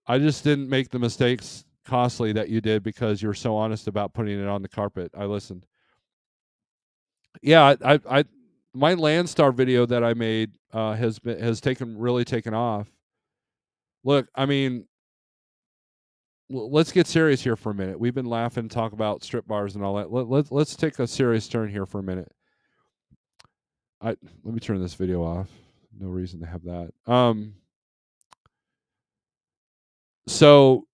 I just didn't make the mistakes costly that you did because you were so honest about putting it on the carpet. I listened. Yeah, I my Landstar video that I made has really taken off. Look, I mean, let's get serious here for a minute. We've been laughing, talk about strip bars and all that. Let's take a serious turn here for a minute. Let me turn this video off. No reason to have that. So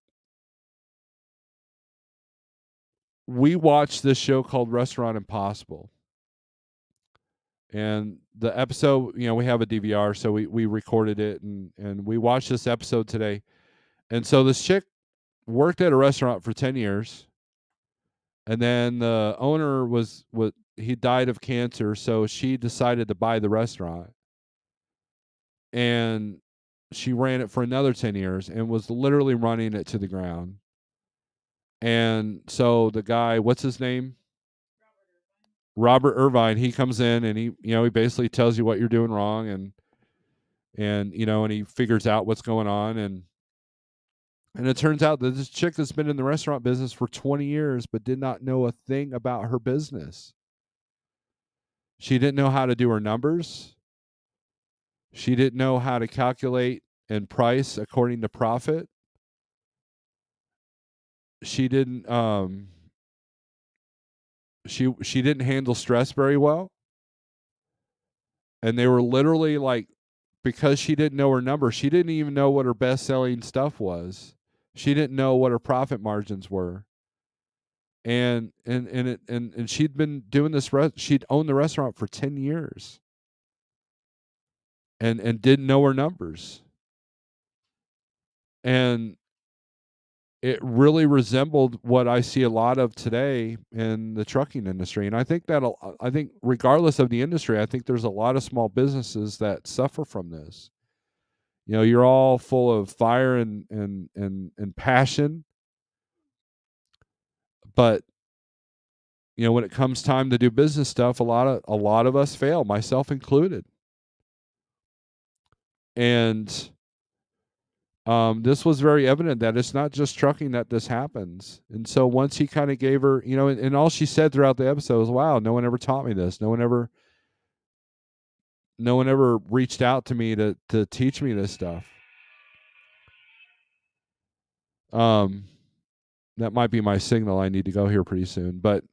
we watched this show called Restaurant Impossible. And the episode, we have a DVR, so we recorded it and we watched this episode today. And so this chick worked at a restaurant for 10 years. And then the owner he died of cancer, so she decided to buy the restaurant. And she ran it for another 10 years and was literally running it to the ground. And so the guy, what's his name? Robert Irvine, he comes in and he basically tells you what you're doing wrong and he figures out what's going on and it turns out that this chick that's been in the restaurant business for 20 years but did not know a thing about her business. She didn't know how to do her numbers. She didn't know how to calculate and price according to profit. She didn't she didn't handle stress very well. And they were literally like, because she didn't know her number, she didn't even know what her best-selling stuff was. She didn't know what her profit margins were. And she'd been doing this she'd owned the restaurant for 10 years. And didn't know her numbers. And it really resembled what I see a lot of today in the trucking industry. And I think regardless of the industry, I think there's a lot of small businesses that suffer from this. You're all full of fire and passion, but when it comes time to do business stuff, a lot of us fail, myself included. And this was very evident that it's not just trucking that this happens. And so once he kind of gave her, and all she said throughout the episode was, "Wow, no one ever taught me this. No one ever reached out to me to teach me this stuff." That might be my signal. I need to go here pretty soon, but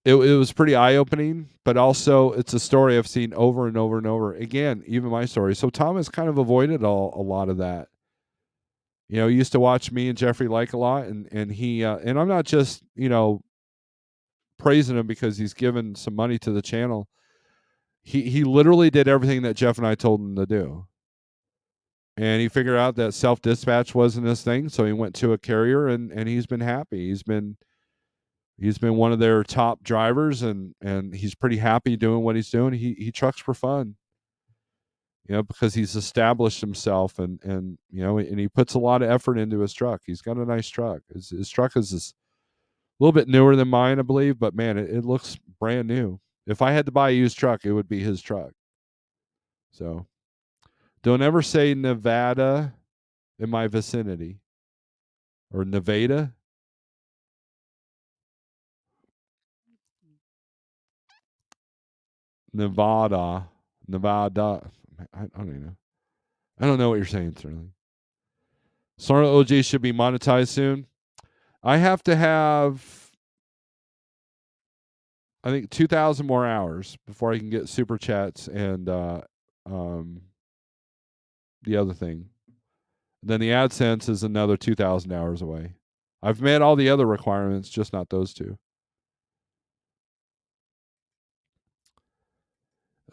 it was pretty eye-opening, but also it's a story I've seen over and over and over again, even my story. So Thomas kind of avoided a lot of that. He used to watch me and Jeffrey like a lot, and he and I'm not just praising him because he's given some money to the channel. He literally did everything that Jeff and I told him to do. And he figured out that self-dispatch wasn't his thing, so he went to a carrier, and he's been happy. He's been one of their top drivers, and he's pretty happy doing what he's doing. He trucks for fun, because he's established himself, and and he puts a lot of effort into his truck. He's got a nice truck. His truck is a little bit newer than mine, I believe, but man, it looks brand new. If I had to buy a used truck, it would be his truck. So don't ever say Nevada in my vicinity, or Nevada. Nevada. I don't even know. I don't know what you're saying, Sterling. Snorelord OG should be monetized soon. I have to have, I think, 2,000 more hours before I can get super chats and the other thing. Then the AdSense is another 2,000 hours away. I've met all the other requirements, just not those two.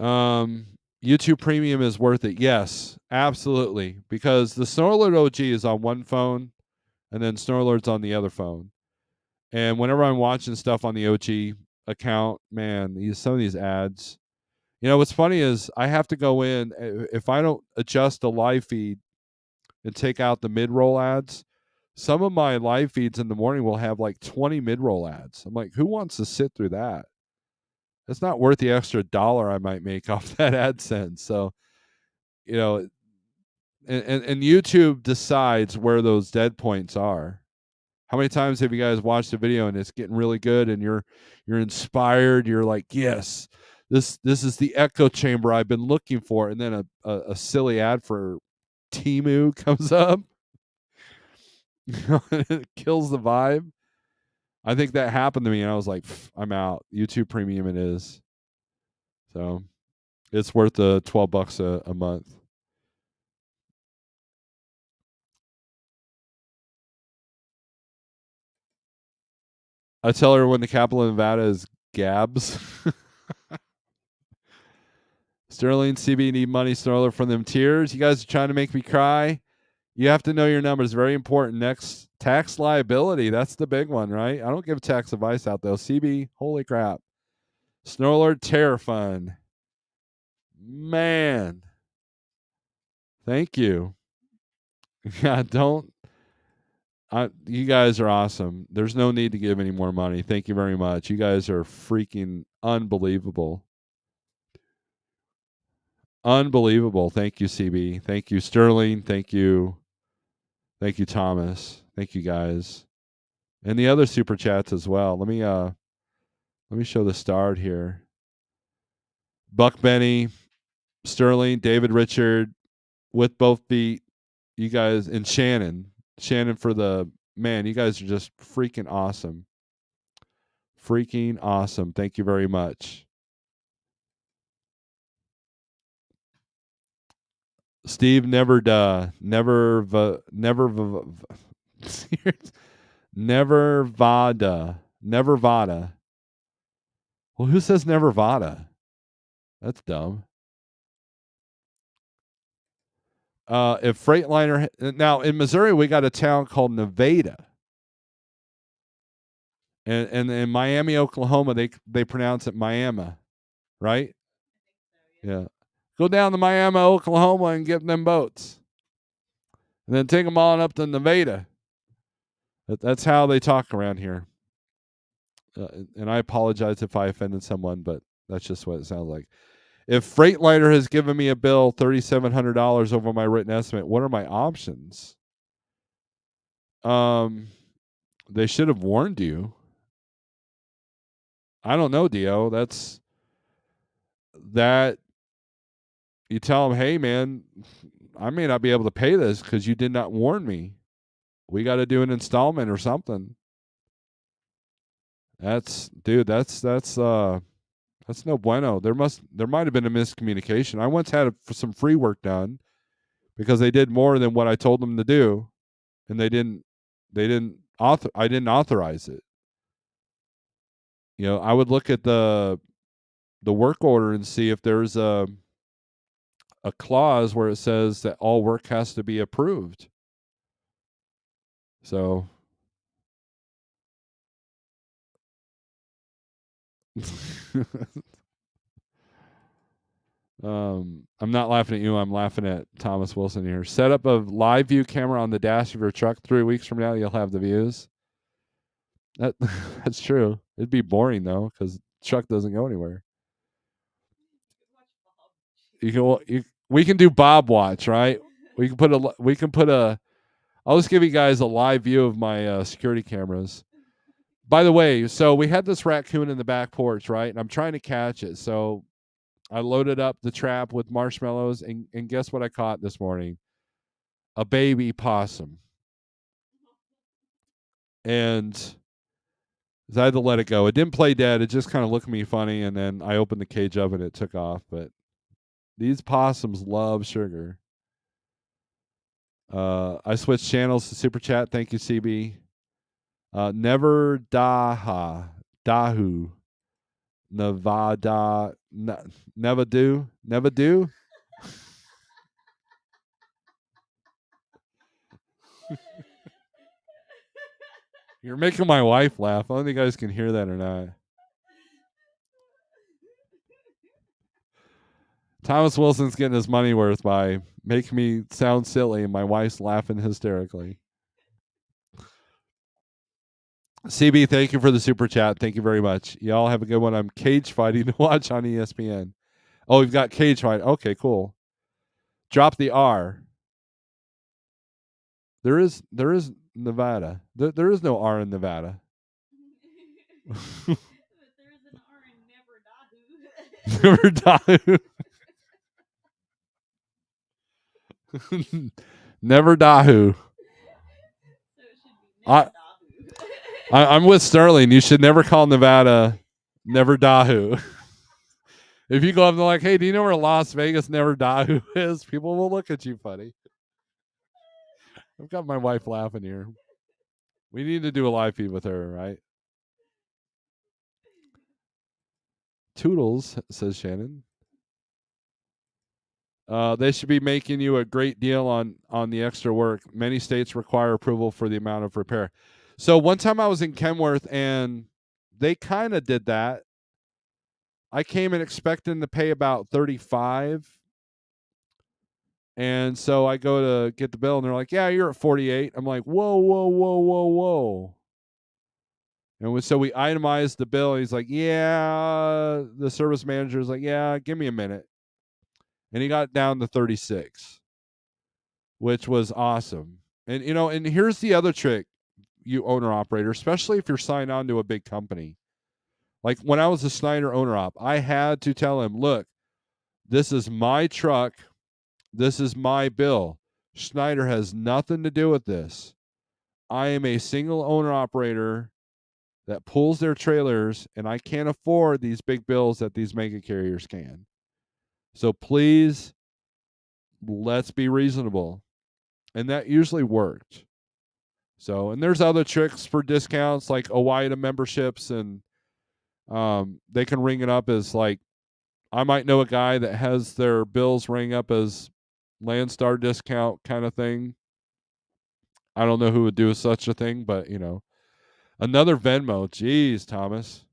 YouTube Premium is worth it. Yes, absolutely. Because the Snorelord OG is on one phone, and then Snorelord's on the other phone. And whenever I'm watching stuff on the OG account, man, some of these ads. What's funny is I have to go in, if I don't adjust the live feed and take out the mid-roll ads, some of my live feeds in the morning will have like 20 mid-roll ads. I'm like, who wants to sit through that? It's not worth the extra dollar I might make off that AdSense. So, and YouTube decides where those dead points are. How many times have you guys watched a video and it's getting really good and you're inspired? You're like, yes, this is the echo chamber I've been looking for, and then a silly ad for Temu comes up. It kills the vibe. I think that happened to me, and I was like, I'm out. YouTube Premium it is. So it's worth the $12 a month. I tell her when the capital of Nevada is Gabs. Sterling, CB need money, Snorelord, from them tears. You guys are trying to make me cry. You have to know your numbers. Very important. Next, tax liability. That's the big one, right? I don't give tax advice out, though. CB, holy crap. Snorelord Terror Fund. Man. Thank you. Yeah, don't. You guys are awesome. There's no need to give any more money. Thank you very much. You guys are freaking unbelievable. Unbelievable. Thank you, CB. Thank you, Sterling. Thank you. Thank you, Thomas. Thank you, guys. And the other super chats as well. Let me show the start here. Buck Benny, Sterling, David Richard, with both feet. You guys, and Shannon. Shannon for the man. You guys are just freaking awesome. Freaking awesome. Thank you very much. Steve Nevada. Nevada. Well, who says Nevada? That's dumb. If Freightliner now in Missouri, we got a town called Nevada, and in Miami, Oklahoma, they pronounce it Miami, right? Yeah. Go down to Miami, Oklahoma, and get them boats, and then take them on up to Nevada. That's how they talk around here. And I apologize if I offended someone, but that's just what it sounds like. If Freightliner has given me a bill $3,700 over my written estimate, what are my options? They should have warned you. I don't know, Dio. That's that. You tell them, hey, man, I may not be able to pay this because you did not warn me. We got to do an installment or something. That's no bueno. There might have been a miscommunication. I once had some free work done because they did more than what I told them to do, and I didn't authorize it. I would look at the work order and see if there's a clause where it says that all work has to be approved. So I'm not laughing at you. I'm laughing at Thomas Wilson here. Set up a live view camera on the dash of your truck. 3 weeks from now, you'll have the views. That that's true. It'd be boring though, because truck doesn't go anywhere. We can do Bob Watch, right? We can put a. I'll just give you guys a live view of my security cameras. By the way, so we had this raccoon in the back porch, right? And I'm trying to catch it. So I loaded up the trap with marshmallows, and guess what I caught this morning? A baby possum. And I had to let it go. It didn't play dead. It just kind of looked at me funny, and then I opened the cage up and it took off. But these possums love sugar. I switched channels to Super Chat. Thank you, CB. Never Dahu. Nevada. Never do. Never do. You're making my wife laugh. I don't think you guys can hear that or not. Thomas Wilson's getting his money worth by making me sound silly, and my wife's laughing hysterically. CB, thank you for the super chat. Thank you very much. Y'all have a good one. I'm cage fighting to watch on ESPN. Oh, we've got cage fight. Okay, cool. Drop the R. There is Nevada. There is no R in Nevada. But there is an R in Never Dahu. Never Dahu. Never Dahu. So it should be Never Dahu. I'm with Sterling. You should never call Nevada Never Dahu. If you go up and they're like, hey, do you know where Las Vegas Never Dahu is? People will look at you funny. I've got my wife laughing here. We need to do a live feed with her, right? Toodles, says Shannon. They should be making you a great deal on the extra work. Many states require approval for the amount of repair. So one time I was in Kenworth and they kind of did that. I came in expecting to pay about $35. And so I go to get the bill and they're like, yeah, you're at $48. I'm like, whoa, whoa, whoa, whoa, whoa. And so we itemized the bill. And he's like, yeah. The service manager's like, yeah, give me a minute. And he got down to 36, which was awesome. And and here's the other trick, you owner operator, especially if you're signed on to a big company. Like when I was a Snyder owner op, I had to tell him, look, this is my truck. This is my bill. Schneider has nothing to do with this. I am a single owner operator that pulls their trailers, and I can't afford these big bills that these mega carriers can. So please, let's be reasonable. And that usually worked. So, and there's other tricks for discounts like OIDA memberships, and they can ring it up as like, I might know a guy that has their bills ring up as Landstar discount kind of thing. I don't know who would do such a thing, but another Venmo. Jeez, Thomas.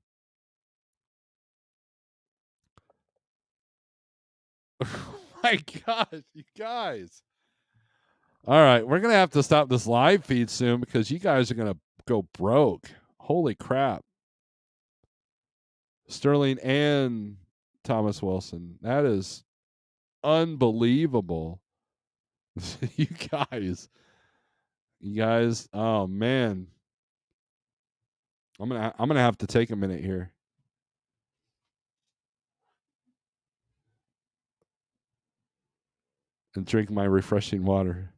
My gosh, you guys. All right, we're going to have to stop this live feed soon because you guys are going to go broke. Holy crap. Sterling and Thomas Wilson. That is unbelievable. You guys. Oh man. I'm going to have to take a minute here. And drink my refreshing water.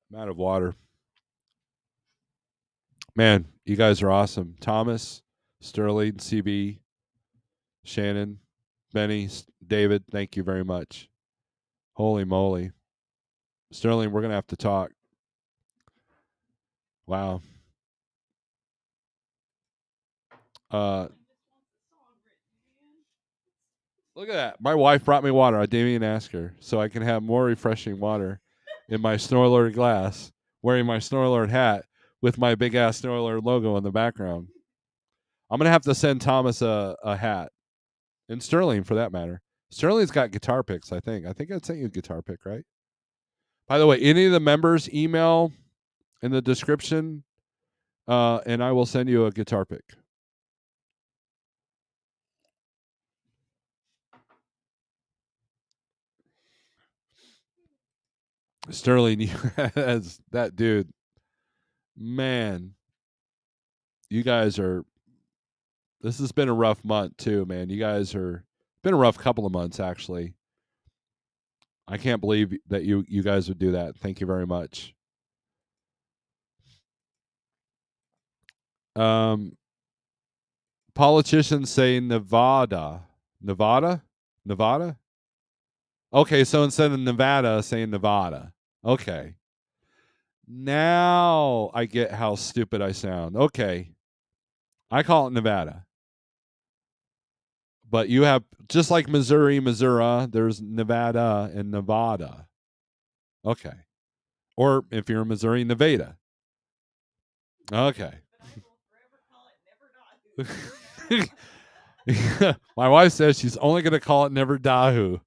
I'm out of water. Man, you guys are awesome. Thomas, Sterling, CB, Shannon, Benny, David, thank you very much. – Holy moly. Sterling, we're going to have to talk. Wow. Look at that. My wife brought me water. I didn't even ask her, so I can have more refreshing water in my Snorelord glass, wearing my Snorelord hat with my big ass Snorelord logo in the background. I'm gonna have to send Thomas a hat, and Sterling for that matter. Sterling's got guitar picks. I think. I think I sent you a guitar pick, right? By the way, any of the members email in the description, and I will send you a guitar pick. Sterling, as that dude, man, you guys are. This has been a rough month too, man. You guys are been a rough couple of months actually. I can't believe that you guys would do that. Thank you very much. Um, Politicians say Nevada, Nevada, Nevada. Okay, so instead of Nevada, saying Nevada. Okay, now I get how stupid I sound. Okay, I call it Nevada. But you have just like Missouri, Missouri, there's Nevada and Nevada. Okay. Or if you're in Missouri, Nevada. Okay. My wife says she's only going to call it Never Dahu.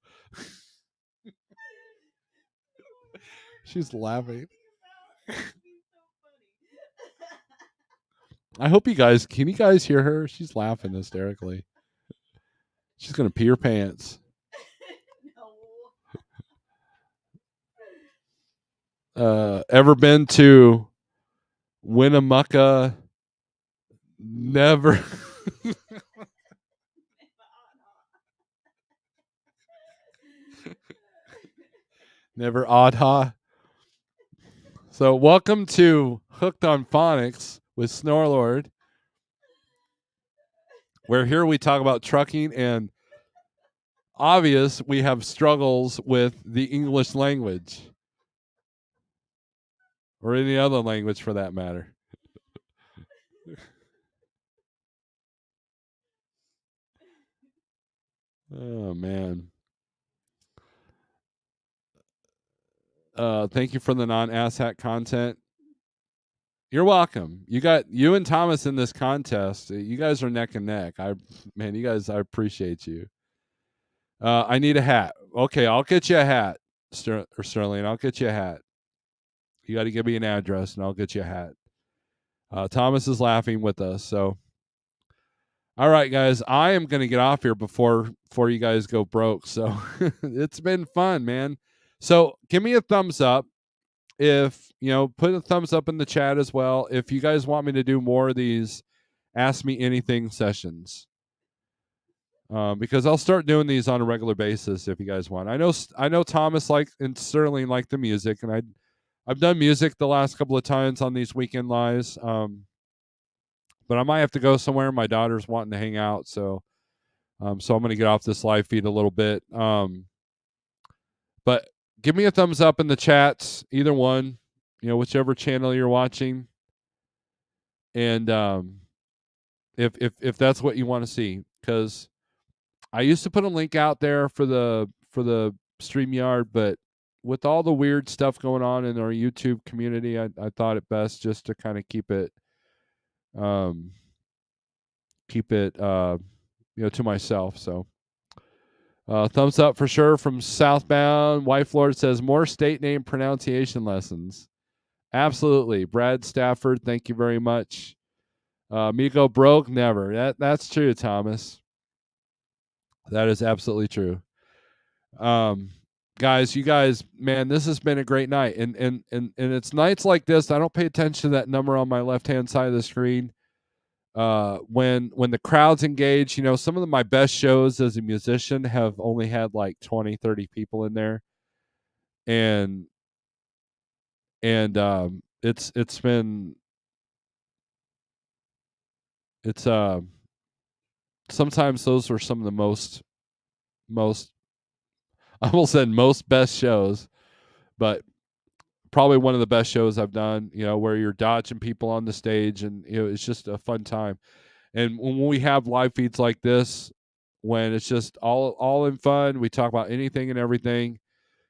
She's laughing. I hope you guys can you guys hear her? She's laughing hysterically. She's going to pee her pants. Ever been to Winnemucca? Never. Never Adha. So welcome to Hooked on Phonics with Snorelord. Where here we talk about trucking and obvious we have struggles with the English language. Or any other language for that matter. Oh man. Thank you for the non-asshat content. You're welcome. You got you and Thomas in this contest. You guys are neck and neck. You guys, I appreciate you. I need a hat. Okay, I'll get you a hat, Sterling. I'll get you a hat. You got to give me an address, and I'll get you a hat. Thomas is laughing with us. So, all right, guys, I am going to get off here before you guys go broke. So, it's been fun, man. So, give me a thumbs up if put a thumbs up in the chat as well if you guys want me to do more of these ask me anything sessions, because I'll start doing these on a regular basis if you guys want. I know Thomas and Sterling like the music, and I've done music the last couple of times on these weekend lives, but I might have to go somewhere. My daughter's wanting to hang out, so I'm going to get off this live feed a little bit, but give me a thumbs up in the chats, either one, whichever channel you're watching, and if that's what you want to see, because I used to put a link out there for the StreamYard, but with all the weird stuff going on in our YouTube community, I thought it best just to kind of keep it to myself. So thumbs up for sure from Southbound. Wife Lord says more state name pronunciation lessons. Absolutely. Brad Stafford, thank you very much. Me go broke? Never. That's true, Thomas. That is absolutely true. Guys, you guys, man, this has been a great night. And it's nights like this, I don't pay attention to that number on my left-hand side of the screen. When the crowd's engaged, some of my best shows as a musician have only had like 20, 30 people in there. And it's been sometimes those are some of the most I almost said most best shows, but probably one of the best shows I've done. Where you're dodging people on the stage, and it's just a fun time. And when we have live feeds like this, when it's just all in fun, we talk about anything and everything,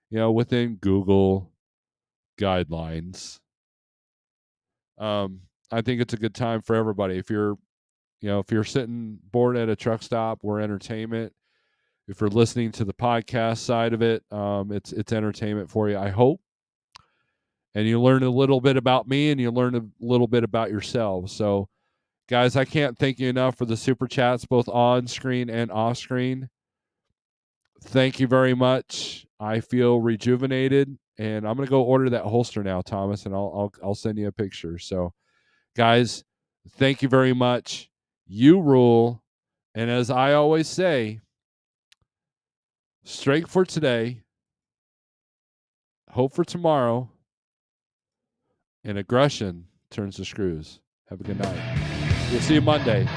within Google guidelines. I think it's a good time for everybody. If you're sitting bored at a truck stop, we're entertainment. If you're listening to the podcast side of it, it's entertainment for you, I hope. And you learn a little bit about me, and you learn a little bit about yourselves. So, guys, I can't thank you enough for the super chats, both on screen and off screen. Thank you very much. I feel rejuvenated, and I'm gonna go order that holster now, Thomas, and I'll send you a picture. So, guys, thank you very much. You rule, and as I always say, strength for today, hope for tomorrow, and aggression turns to screws. Have a good night. We'll see you Monday.